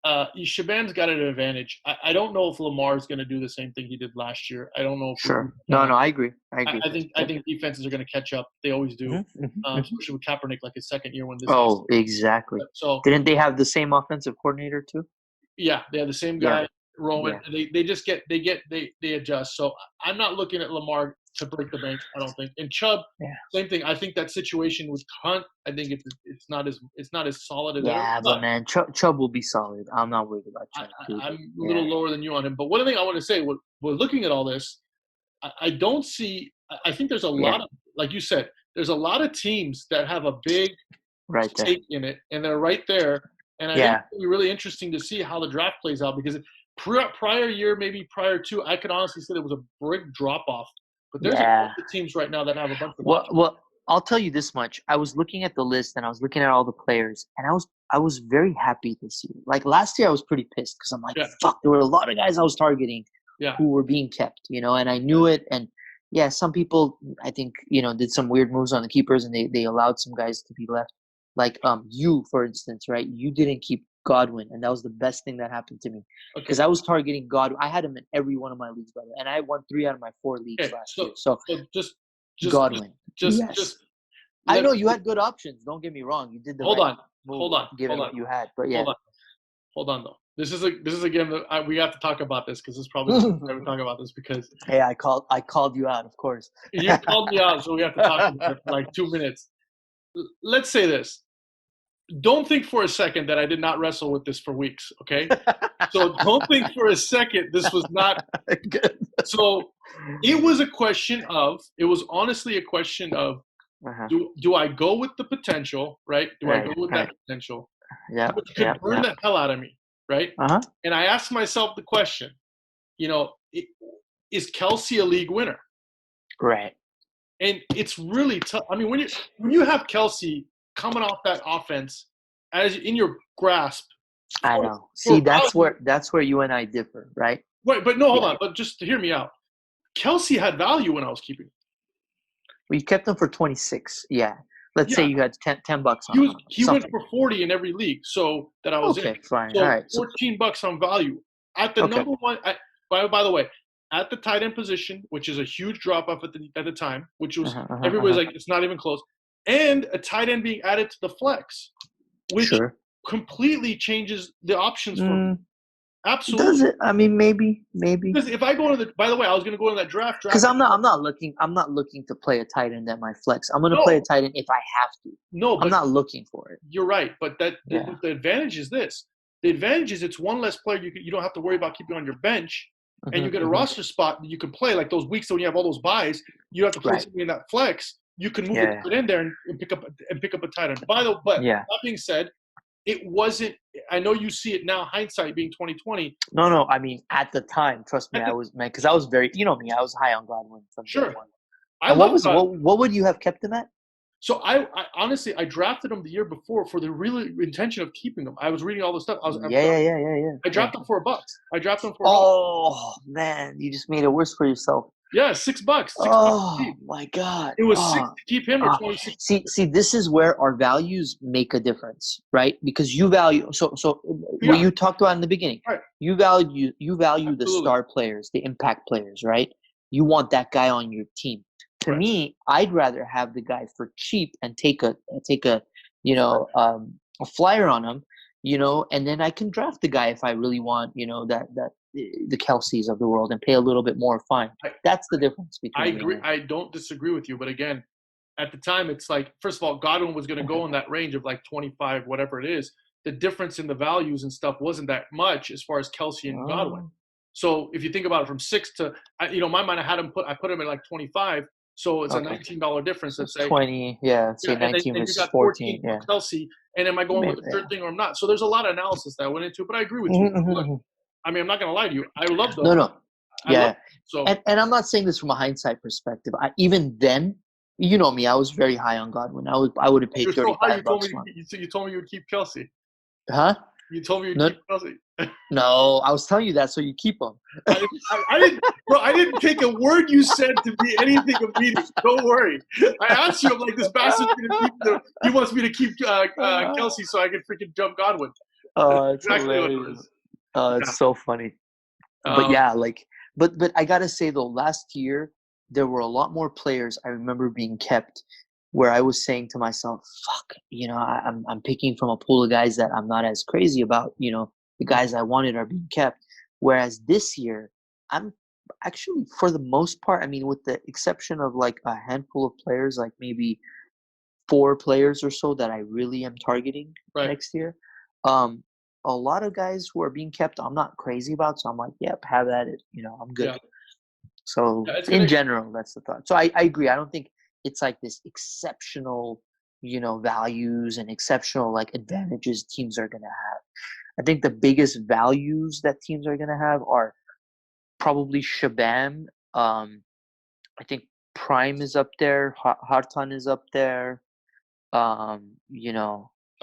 Shabam's got an advantage. I don't know if Lamar's going to do the same thing he did last year. I don't know. Sure. No, I agree. I think defenses are going to catch up. They always do, especially with Kaepernick, like his second year when this. Oh, exactly. So didn't they have the same offensive coordinator too? Yeah, they have the same guy, Roman. Yeah. They adjust. So I'm not looking at Lamar to break the bank. I don't think. And Chubb, same thing. I think that situation with Hunt, I think it's not as solid as. Yeah, but man, Chubb will be solid. I'm not worried about Chubb. I'm a little lower than you on him. But one thing I want to say, we're looking at all this. I don't see. I think there's a lot of, like you said, there's a lot of teams that have a big stake in it, and they're right there. And I think it'll be really interesting to see how the draft plays out because prior year, maybe prior to, I could honestly say there was a big drop off. But there's a bunch of teams right now that have a bunch of options. Well, I'll tell you this much. I was looking at the list and I was looking at all the players, and I was very happy this year. Like last year, I was pretty pissed because I'm like, fuck, there were a lot of guys I was targeting who were being kept, and I knew it. And some people I think did some weird moves on the keepers, and they allowed some guys to be left. Like you, for instance, right? You didn't keep Godwin, and that was the best thing that happened to me because I was targeting Godwin. I had him in every one of my leagues, brother, and I won 3 out of my 4 leagues last year. So just Godwin. Just I know you had good options. Don't get me wrong. You did the hold right on, given what you had, but hold on though. This is again. We have to talk about this because this is probably we talk about this because hey, I called you out, of course. You called me out, so we have to talk about it for like 2 minutes. Let's say this. Don't think for a second that I did not wrestle with this for weeks, okay? So don't think for a second this was not good. So it was honestly a question of do I go with the potential, right? Do I go with that potential? Yeah. which Yeah. could burn the hell out of me, right? Uh-huh. And I asked myself the question, is Kelsey a league winner? Right. And it's really tough. I mean, when you have Kelsey coming off that offense as in your grasp, I know. See, that's value, where you and I differ, right? right? But no, hold Yeah. on. But just to hear me out, Kelsey had value when I was keeping him. We kept him for 26. Yeah. Let's say you had $10 on him. He went for 40 in every league, so that I was in. Okay, fine. So All right. $14 on value at the number one. By the way, at the tight end position, which is a huge drop off at the time, which was everybody's like it's not even close, and a tight end being added to the flex, which completely changes the options for me. Absolutely. Does it? I mean, maybe. Because if I go into the, by the way, I was going to go into that draft. Because I'm not looking to play a tight end at my flex. I'm going to play a tight end if I have to. No, but I'm not looking for it. You're right, but the advantage is this. The advantage is it's one less player you don't have to worry about keeping on your bench, and you get a roster spot that you can play. Like those weeks when you have all those buys, you have to play something in that flex. You can move it in there and pick up a tight end. But that being said, it wasn't. I know you see it now, hindsight being 2020. No. I mean, at the time, trust me, I was because I was very. You know me, I was high on Godwin from day one. What would you have kept him at? So I honestly I drafted him the year before for the real intention of keeping him. I was reading all this stuff. I drafted him for $1. I drafted him for $1. Oh man, you just made it worse for yourself. Yeah, $6. Oh my God! It was 6 to keep him or 26. See, this is where our values make a difference, right? Because you value what you talked about in the beginning. Right. You value the star players, the impact players, right? You want that guy on your team. To me, I'd rather have the guy for cheap and take a flyer on him, and then I can draft the guy if I really want, that the Kelseys of the world and pay a little bit more fine. That's the difference between. I agree. I don't disagree with you, but again, at the time, it's like first of all, Godwin was going to go in that range of like 25, whatever it is. The difference in the values and stuff wasn't that much as far as Kelsey and Godwin. So if you think about it, from 6 to, my mind, I put him at like 25. So it's a $19 difference. Let's say 20, say 19 versus 14. For Kelsey, and am I going with the third thing or I'm not? So there's a lot of analysis that went into it, but I agree with you. Look, I mean, I'm not going to lie to you. I love them. No. Yeah. And I'm not saying this from a hindsight perspective. Even then, you know me, I was very high on Godwin. I would have paid $35. You told me you would keep Kelsey. Huh? You told me you'd keep Kelsey. No, I was telling you that so you keep him. I didn't take a word you said to be anything immediate. Don't worry. I asked you, I'm like, this bastard's he wants me to keep Kelsey so I can freaking jump Godwin. It's exactly hilarious. What it was. It's so funny. But I gotta say though, last year there were a lot more players I remember being kept where I was saying to myself, fuck, I'm picking from a pool of guys that I'm not as crazy about, the guys I wanted are being kept. Whereas this year, I'm actually, for the most part, I mean, with the exception of like a handful of players, like maybe 4 players or so that I really am targeting next year, a lot of guys who are being kept, I'm not crazy about. So I'm like, yep, have at it. I'm good. Yeah. So in general, that's the thought. So I agree. I don't think it's like this exceptional, values and exceptional like advantages teams are going to have. I think the biggest values that teams are going to have are probably Shabam. I think Prime is up there. Hartan is up there. I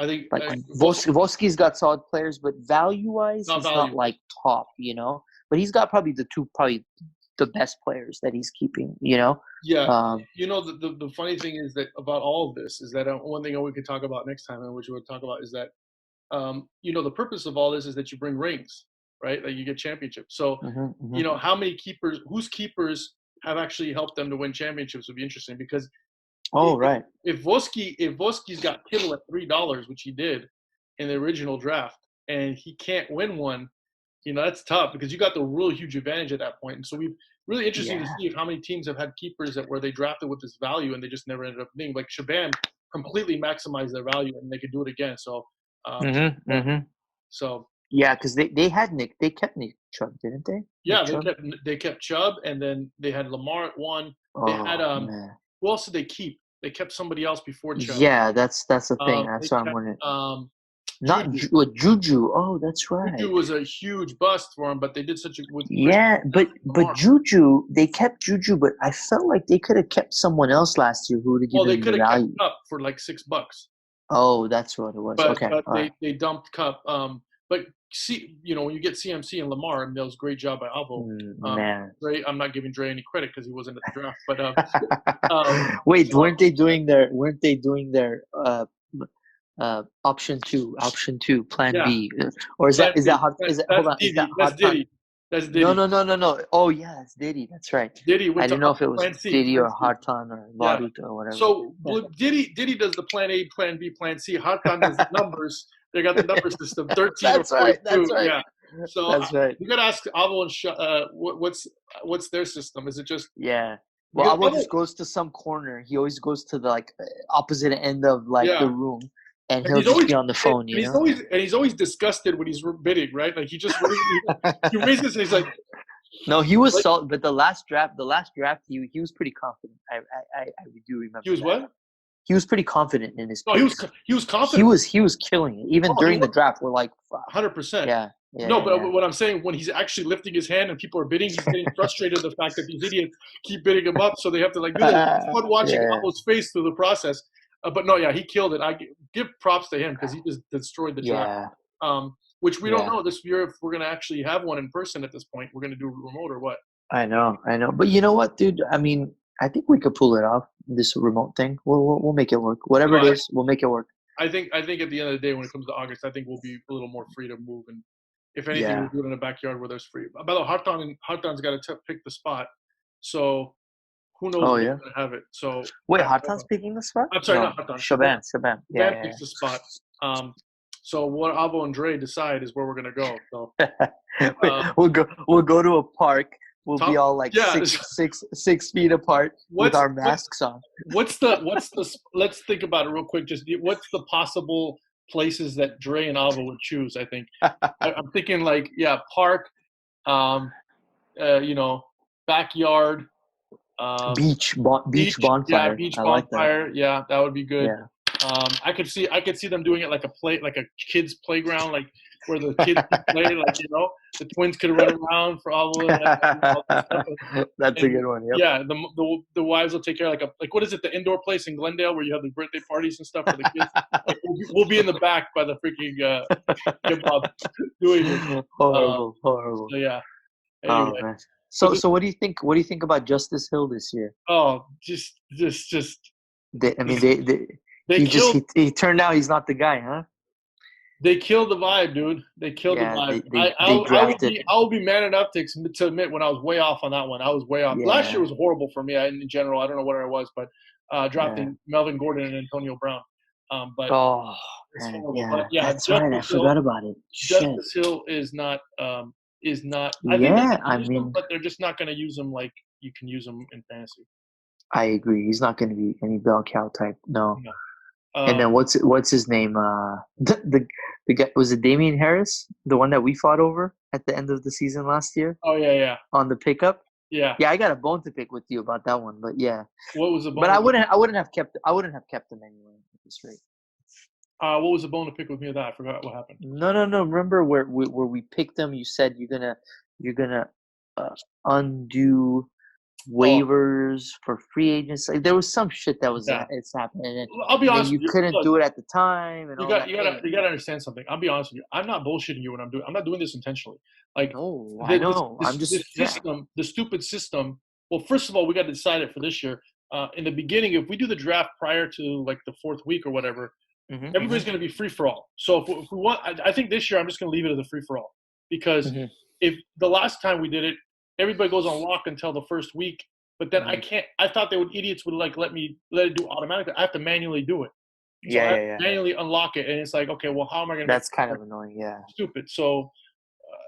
think like Voski's got solid players, but value-wise, he's not like top, But he's got probably the best players that he's keeping, Yeah. The funny thing is that about all of this is that one thing we could talk about next time, and which we'll talk about, is that the purpose of all this is that you bring rings, right? That you get championships. So, how many keepers, whose keepers have actually helped them to win championships would be interesting because. If Voski's got Kittle at $3, which he did in the original draft, and he can't win one, that's tough because you got the real huge advantage at that point. And so we've really interesting to see how many teams have had keepers where they drafted with this value and they just never ended up being like Shabam completely maximized their value and they could do it again. So, because they kept Nick Chubb, didn't they? Yeah, they kept Chubb, and then they had Lamar at 1. They had who else did they keep? They kept somebody else before Chubb. Yeah, that's the thing. That's what I'm wondering. Not Juju. Oh, that's right. Juju was a huge bust for him, but they did such a with Yeah, but Juju, they kept Juju, but I felt like they could have kept someone else last year who would have well, they given could the have kept value. Cup for like $6, Oh, that's what it was. but Okay, all right. they dumped Cup. But when you get CMC and Lamar, and that was a great job by Alvo. Man. Dre, I'm not giving Dre any credit because he wasn't at the draft, but Wait, weren't they doing their option two, plan yeah, B, or is Plan that B. hot? Is that That's hold on? Is that Diddy. That's hot time? Diddy. That's Diddy. No. Oh yeah, it's Diddy. That's right. Diddy I went didn't to know if it was Plan C. Diddy or Plan C. Hartan or Yeah. Varut or whatever. So Yeah. Diddy does the Plan A, Plan B, Plan C. Hartan does the numbers. They got the number system 13 That's or 42. right. That's right. Yeah. So That's right. you gotta ask Avo and what's their system? Is it just Well, Abo just goes to some corner. He always goes to the opposite end of the room, and he'll just be on the phone. He's always disgusted when he's bidding, right? Like he just he raises and he's like. No, he was solid, but the last draft, he was pretty confident. I do remember. He was what? He was pretty confident in his. No, he was confident. He was killing it. Even during the draft, we're like 100%. Yeah. No, but what I'm saying, when he's actually lifting his hand and people are bidding, he's getting frustrated with the fact that these idiots keep bidding him up, so they have to do that. It's fun watching Abo's face through the process. But no, he killed it. I give props to him because he just destroyed the draft. Which we don't know this year if we're going to actually have one in person at this point. We're going to do remote or what? I know. But you know what, dude? I mean, I think we could pull it off, this remote thing. We'll make it work. Whatever it is, we'll make it work. I think at the end of the day, when it comes to August, I think we'll be a little more free to move. And if anything, we'll do it in the backyard where there's free. By the way, Hartan's got to pick the spot. So who knows who's going to have it. So wait, Hartan's picking the spot? I'm sorry, not Hartan. Shaban. Shaban picks the spot. So what Avo and Dre decide is where we're gonna go. So we'll go to a park. We'll be all 6 feet apart with our masks on. What's the? Let's think about it real quick. Just what's the possible places that Dre and Avo would choose? I think I'm thinking park, backyard, beach bonfire. Yeah, beach bonfire. Yeah, that would be good. Yeah. I could see them doing it like a kids playground, like where the kids play, the twins could run around for all of it. That's a good one. Yep. Yeah, the wives will take care of what is it, the indoor place in Glendale where you have the birthday parties and stuff for the kids. We'll be in the back by the freaking hip hop doing it. Horrible. So yeah. Anyway. Oh, so what do you think? What do you think about Justice Hill this year? Oh, just. He turned out he's not the guy, huh? They killed the vibe, dude. They killed the vibe. I'll be man enough to admit when I was way off on that one. I was way off. Yeah. Last year was horrible for me in general. I don't know where I was, but drafting Melvin Gordon and Antonio Brown. But it's horrible. But that's right. I forgot about it. Justice Hill is not. But they're just not going to use him like you can use him in fantasy. I agree. He's not going to be any bell cow type. No. And then what's his name? The guy, was it Damian Harris, the one that we fought over at the end of the season last year? Oh yeah. On the pickup. Yeah. Yeah, I got a bone to pick with you about that one, but yeah. What was the bone? But I wouldn't have kept him anyway at this rate. What was the bone to pick with me of that? I forgot what happened. No. Remember where we picked him? You said you're gonna undo waivers for free agents. There was some shit that was it's happening. And I'll be honest with you. You couldn't do it at the time. And you gotta understand something. I'll be honest with you. I'm not bullshitting you when I'm not doing this intentionally. I know. The stupid system. Well, first of all, we got to decide it for this year. In the beginning, if we do the draft prior to the fourth week or whatever, everybody's going to be free for all. So if we want, I think this year I'm just going to leave it as a free for all because if the last time we did it, everybody goes on lock until the first week, but then I thought idiots would let it do automatically. I have to manually do it. So I have to manually unlock it, and it's like, okay, well, how am I going to? That's kind of annoying. Yeah. Stupid. So.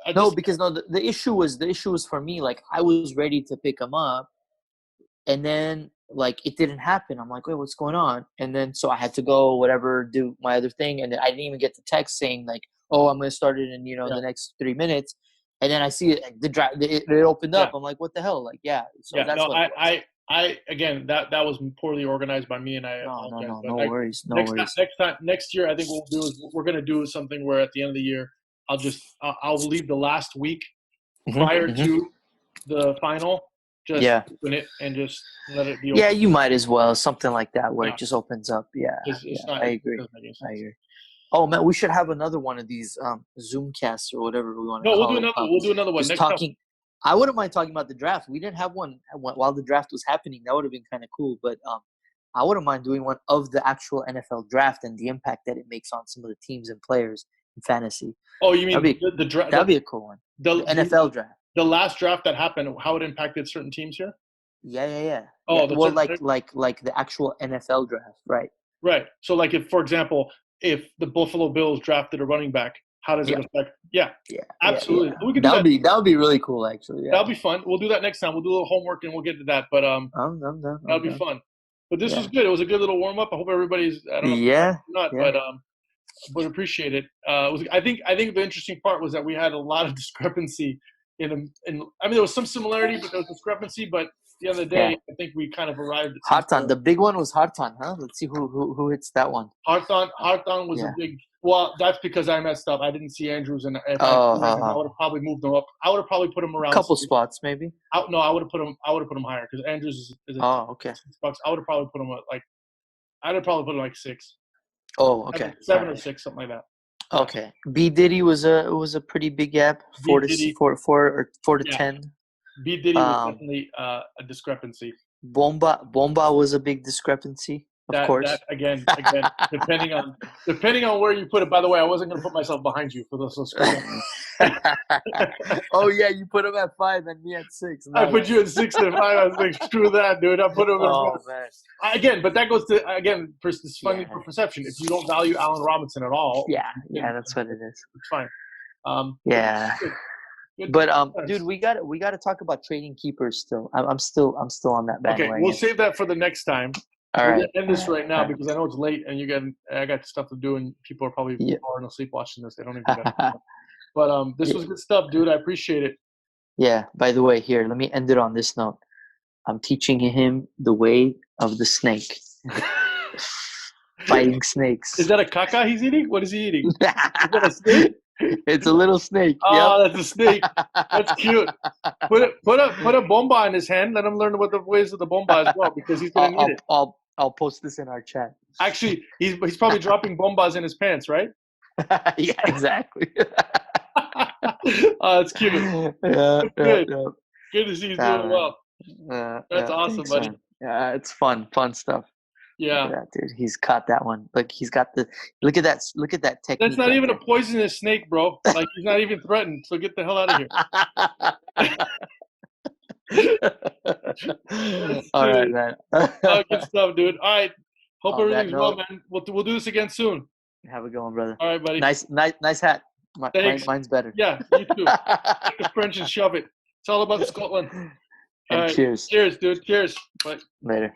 The issue was for me. I was ready to pick him up, and then it didn't happen. I'm like, wait, what's going on? And then so I had to go do my other thing, and then I didn't even get the text saying oh, I'm going to start it in the next 3 minutes. And then I see it, it opened up. I'm like, what the hell? So that's what again, that was poorly organized by me, and I apologize. No worries. Next year, I think what we'll do is we're gonna do something where at the end of the year, I'll leave the last week prior to the final, just open it and just let it be open. Yeah, you might as well, something like that where it just opens up. Yeah, I agree. Oh man, we should have another one of these Zoomcasts or whatever we want to call it. We'll do another one next time. I wouldn't mind talking about the draft. We didn't have one while the draft was happening. That would have been kind of cool. But I wouldn't mind doing one of the actual NFL draft and the impact that it makes on some of the teams and players in fantasy. Oh, you mean the draft? That'd be a cool one. The NFL draft. The last draft that happened, how it impacted certain teams here? Yeah. Oh, well, like the actual NFL draft, right? Right. So, like, if, for example, if the Buffalo Bills drafted a running back, how does it affect? Yeah, absolutely. We could that would be really cool, actually. Yeah. That'll be fun. We'll do that next time. We'll do a little homework and we'll get to that. But that'll be fun. But this was good. It was a good little warm up. I hope everybody's. I don't know. But appreciate it. I think the interesting part was that we had a lot of discrepancy I mean, there was some similarity, but there was discrepancy. But at the end of the day, I think we kind of arrived at Hartan. The big one was Hartan, huh? Let's see who hits that one. Hartan was a big. Well, that's because I messed up. I didn't see Andrews, and I would have probably moved him up. I would have probably put him around a couple spots, maybe. I would have put him higher because Andrews is okay. $6. I would have probably put him at I'd have probably put him 6. Oh, okay. 7 or 6, something like that. Okay. B Diddy was a pretty big gap. 4 to 10. B Diddy was definitely a discrepancy. Bomba was a big discrepancy. Of course. That, again, depending on where you put it. By the way, I wasn't going to put myself behind you for those. Oh yeah, you put him at 5 and me at 6. I put you at 6 and 5. I was like, screw that, dude. I put him. Man. But that goes to it's funny for perception. If you don't value Allen Robinson at all, that's what it is. It's fine. Good. But dude, we got to talk about trading keepers still. I'm still on that bandwagon. Okay, we'll save that for the next time. All right. We'll end this right now because I know it's late and I got stuff to do and people are probably falling asleep watching this. They don't even know. But this was good stuff, dude. I appreciate it. Yeah. By the way, here, let me end it on this note. I'm teaching him the way of the snake. Fighting snakes. Is that a caca he's eating? What is he eating? Is that a snake? It's a little snake. Oh, that's a snake. That's cute. Put a bomba in his hand. Let him learn what the ways of the bomba as well, because he's gonna need it. I'll post this in our chat. Actually, he's probably dropping bombas in his pants, right? Yeah, exactly. Oh, that's cute. Good. Good to see he's doing well. That's awesome, thanks, buddy. Man. Yeah, it's fun stuff. Yeah, look at that, dude. He's caught that one. Look, he's got the. Look at that technique. That's not even a poisonous snake, bro. Like he's not even threatened. So get the hell out of here. All right, man. Good stuff, dude. All right. Hope everything's well, man. We'll do this again soon. Have a good one, brother. All right, buddy. Nice hat. Mine's better. Yeah, you too. Take the French and shove it. It's all about Scotland. And cheers. Cheers, dude. Cheers. Bye. Later.